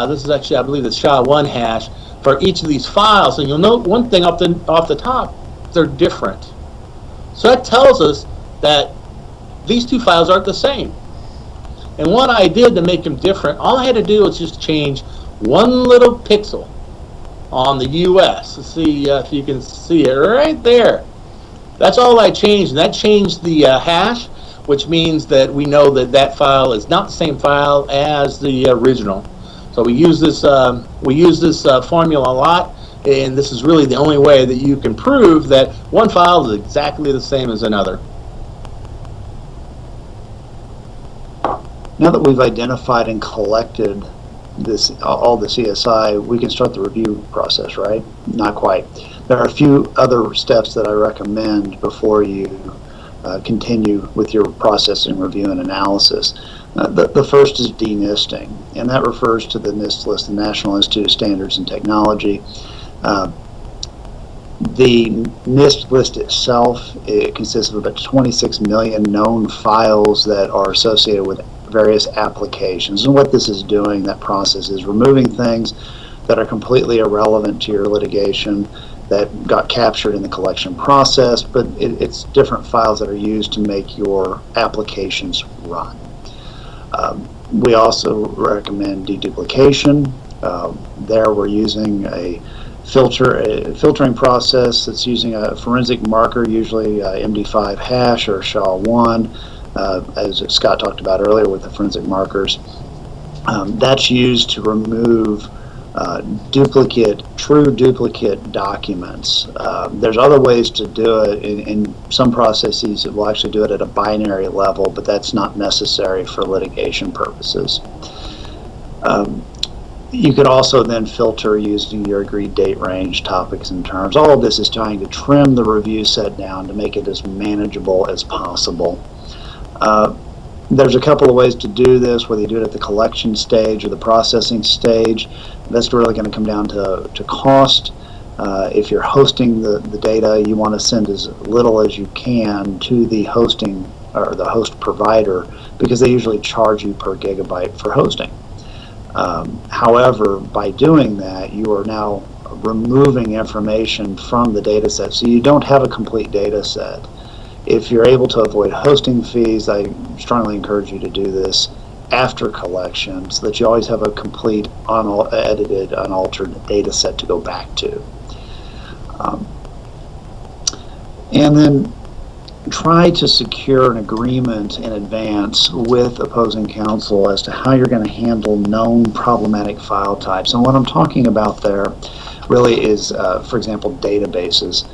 This is actually, I believe, the SHA-1 hash for each of these files. And you'll note one thing off the top: they're different. So that tells us that these two files aren't the same. And what I did to make them different, all I had to do was just change one little pixel on the US. Let's see if you can see it right there. That's all I changed, and that changed the hash, which means that we know that that file is not the same file as the original. So we use this formula a lot, and this is really the only way that you can prove that one file is exactly the same as another. Now that we've identified and collected all the CSI, we can start the review process, right? Not quite. There are a few other steps that I recommend before you continue with your processing, review, and analysis. The first is denisting, and that refers to the NIST list, the National Institute of Standards and Technology. The NIST list itself, it consists of about 26 million known files that are associated with various applications. And what this is doing, that process, is removing things that are completely irrelevant to your litigation that got captured in the collection process, but it's different files that are used to make your applications run. We also recommend deduplication. There we're using a filtering process that's using a forensic marker, usually MD5 hash or SHA-1, as Scott talked about earlier with the forensic markers. That's used to remove true duplicate documents. There's other ways to do it. In some processes, it will actually do it at a binary level, but that's not necessary for litigation purposes. You could also then filter using your agreed date range, topics, and terms. All of this is trying to trim the review set down to make it as manageable as possible. There's a couple of ways to do this, whether you do it at the collection stage or the processing stage. That's really going to come down to cost. If you're hosting the data, you want to send as little as you can to the hosting or the host provider, because they usually charge you per gigabyte for hosting. However, by doing that, you are now removing information from the data set, so you don't have a complete data set. If you're able to avoid hosting fees, I strongly encourage you to do this after collection so that you always have a complete, unedited, unaltered data set to go back to. And then try to secure an agreement in advance with opposing counsel as to how you're going to handle known problematic file types. And what I'm talking about there really is, for example, databases.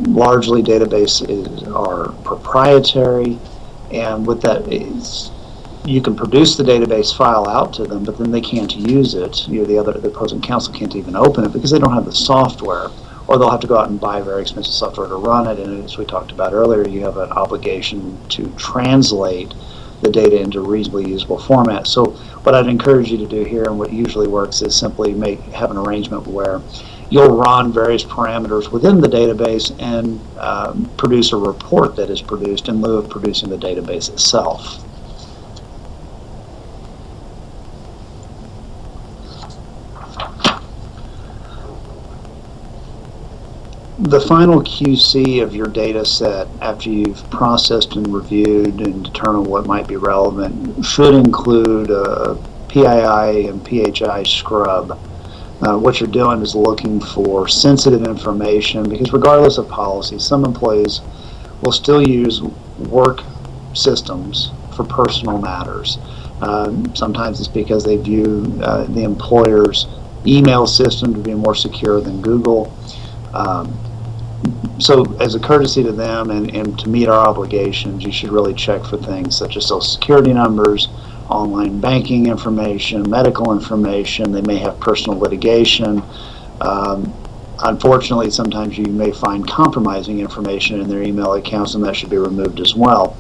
Largely databases are proprietary, and with that is you can produce the database file out to them, but then they can't use it. The opposing counsel can't even open it because they don't have the software, or they'll have to go out and buy very expensive software to run it. And as we talked about earlier, you have an obligation to translate the data into reasonably usable format. So what I'd encourage you to do here, and what usually works, is simply have an arrangement where you'll run various parameters within the database and produce a report that is produced in lieu of producing the database itself. The final QC of your data set, after you've processed and reviewed and determined what might be relevant, should include a PII and PHI scrub. What you're doing is looking for sensitive information, because regardless of policy, some employees will still use work systems for personal matters. Sometimes it's because they view the employer's email system to be more secure than Google. So as a courtesy to them and to meet our obligations, you should really check for things such as social security numbers, online banking information, medical information. They may have personal litigation. Unfortunately, sometimes you may find compromising information in their email accounts, and that should be removed as well.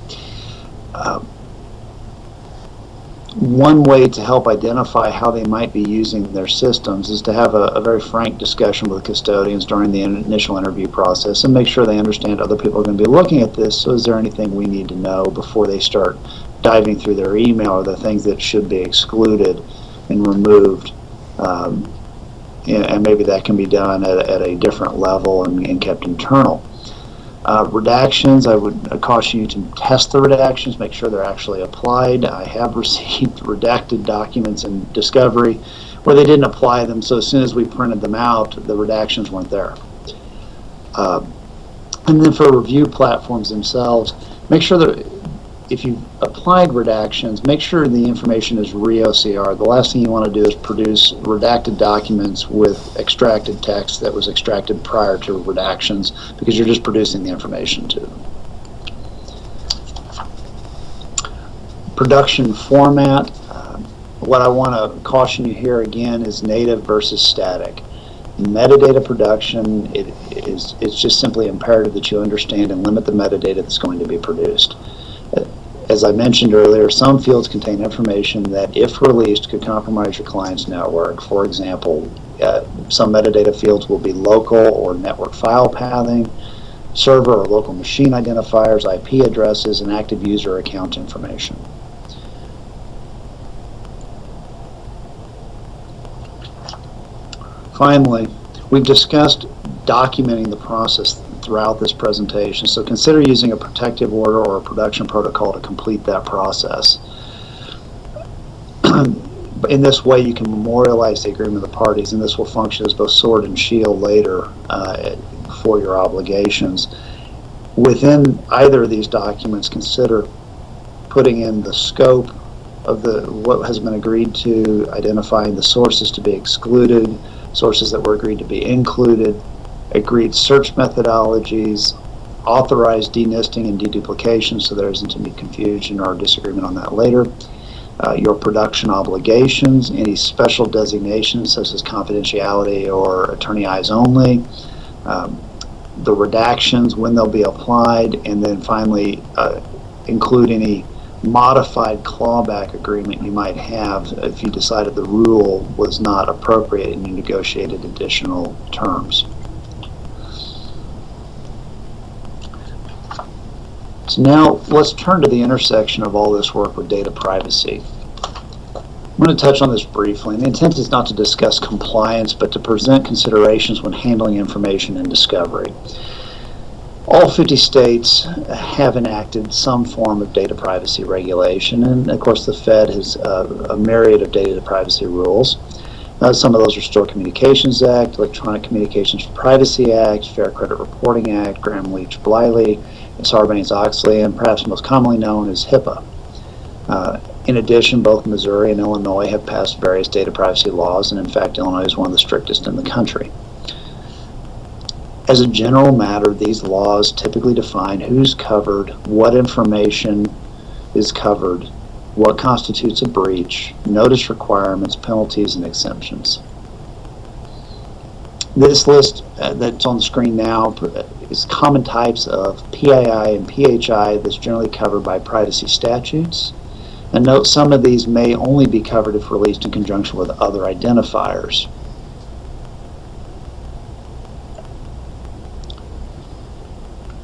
One way to help identify how they might be using their systems is to have a very frank discussion with custodians during the initial interview process and make sure they understand other people are going to be looking at this. So is there anything we need to know before they start diving through their email, or the things that should be excluded and removed? And maybe that can be done at a different level and kept internal. Redactions, I would caution you to test the redactions, make sure they're actually applied. I have received redacted documents in Discovery where they didn't apply them, so as soon as we printed them out, the redactions weren't there. And then for review platforms themselves, make sure that if you've applied redactions, make sure the information is re-OCR. The last thing you want to do is produce redacted documents with extracted text that was extracted prior to redactions, because you're just producing the information to them. Production format. What I want to caution you here again is native versus static. Metadata production, it's just simply imperative that you understand and limit the metadata that's going to be produced. As I mentioned earlier, some fields contain information that, if released, could compromise your client's network. For example, some metadata fields will be local or network file pathing, server or local machine identifiers, IP addresses, and active user account information. Finally, we've discussed documenting the process throughout this presentation, so consider using a protective order or a production protocol to complete that process. In this way, you can memorialize the agreement of the parties, and this will function as both sword and shield later for your obligations. Within either of these documents, consider putting in the scope of what has been agreed to, identifying the sources to be excluded, sources that were agreed to be included, agreed search methodologies, authorized denisting and deduplication, so there isn't any confusion or disagreement on that later. Your production obligations, any special designations such as confidentiality or attorney eyes only, the redactions, when they'll be applied, and then finally include any modified clawback agreement you might have if you decided the rule was not appropriate and you negotiated additional terms. So now let's turn to the intersection of all this work with data privacy. I'm going to touch on this briefly. And the intent is not to discuss compliance, but to present considerations when handling information and discovery. All 50 states have enacted some form of data privacy regulation, and of course the Fed has a myriad of data privacy rules. Some of those are Stored Communications Act, Electronic Communications Privacy Act, Fair Credit Reporting Act, Gramm-Leach-Bliley, Sarbanes-Oxley, and perhaps most commonly known as HIPAA. In addition, both Missouri and Illinois have passed various data privacy laws, and in fact, Illinois is one of the strictest in the country. As a general matter, these laws typically define who's covered, what information is covered, what constitutes a breach, notice requirements, penalties, and exemptions. This list that's on the screen now is common types of PII and PHI that's generally covered by privacy statutes. And note, some of these may only be covered if released in conjunction with other identifiers.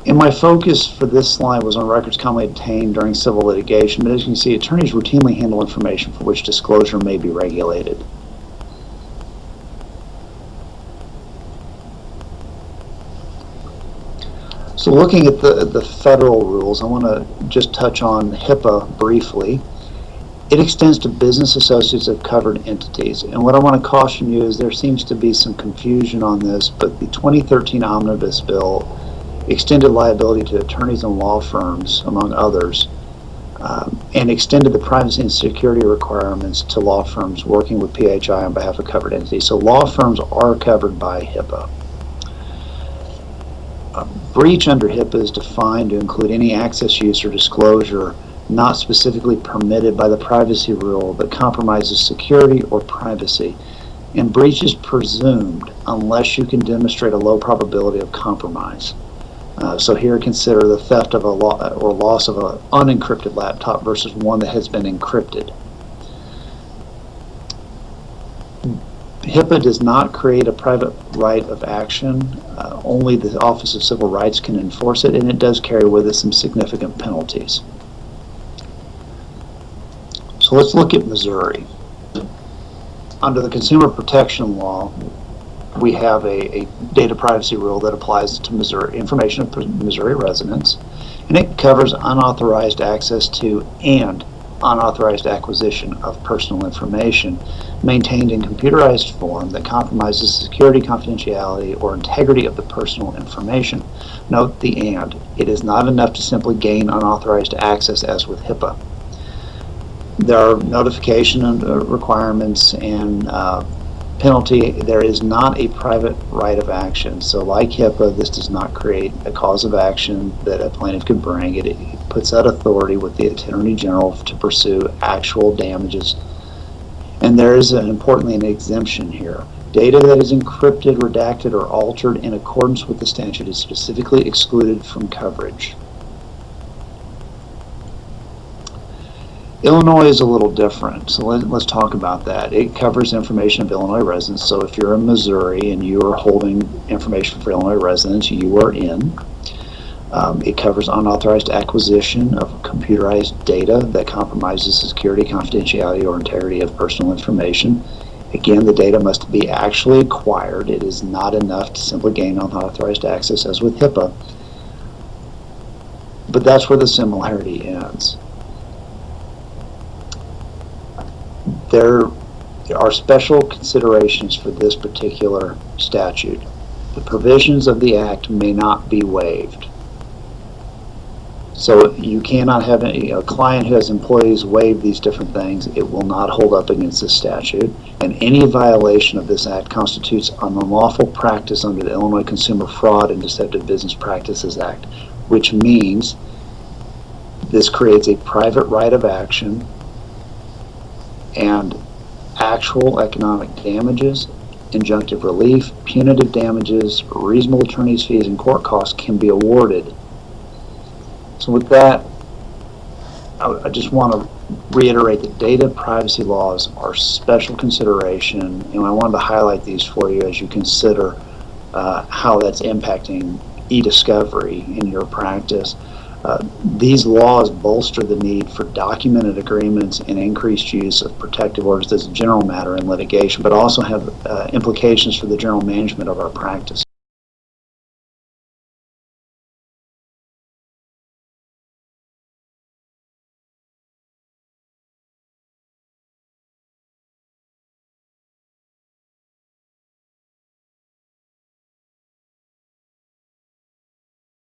And my focus for this slide was on records commonly obtained during civil litigation, but as you can see, attorneys routinely handle information for which disclosure may be regulated. So looking at the federal rules, I want to just touch on HIPAA briefly. It extends to business associates of covered entities. And what I want to caution you is there seems to be some confusion on this, but the 2013 Omnibus Bill extended liability to attorneys and law firms, among others, and extended the privacy and security requirements to law firms working with PHI on behalf of covered entities. So law firms are covered by HIPAA. Breach under HIPAA is defined to include any access, use, or disclosure not specifically permitted by the privacy rule that compromises security or privacy. And breach is presumed unless you can demonstrate a low probability of compromise. So here consider the theft of or loss of an unencrypted laptop versus one that has been encrypted. HIPAA does not create a private right of action. Only the Office of Civil Rights can enforce it, and it does carry with it some significant penalties. So let's look at Missouri. Under the Consumer Protection Law, we have a data privacy rule that applies to Missouri information of Missouri residents, and it covers unauthorized access to and unauthorized acquisition of personal information maintained in computerized form that compromises security, confidentiality, or integrity of the personal information. Note the and. It is not enough to simply gain unauthorized access as with HIPAA. There are notification requirements and penalty. There is not a private right of action. So like HIPAA, this does not create a cause of action that a plaintiff could bring. It puts that authority with the Attorney General to pursue actual damages. And there is, importantly, an exemption here. Data that is encrypted, redacted, or altered in accordance with the statute is specifically excluded from coverage. Illinois is a little different, so let's talk about that. It covers information of Illinois residents, so if you're in Missouri and you are holding information for Illinois residents, you are in. It covers unauthorized acquisition of computerized data that compromises the security, confidentiality, or integrity of personal information. Again, the data must be actually acquired. It is not enough to simply gain unauthorized access as with HIPAA. But that's where the similarity ends. There are special considerations for this particular statute. The provisions of the Act may not be waived. So you cannot have a client who has employees waive these different things. It will not hold up against this statute. And any violation of this Act constitutes an unlawful practice under the Illinois Consumer Fraud and Deceptive Business Practices Act, which means this creates a private right of action, and actual economic damages, injunctive relief, punitive damages, reasonable attorney's fees, and court costs can be awarded. So with that, I just want to reiterate that data privacy laws are special consideration, and I wanted to highlight these for you as you consider how that's impacting e-discovery in your practice. These laws bolster the need for documented agreements and increased use of protective orders as a general matter in litigation, but also have implications for the general management of our practice.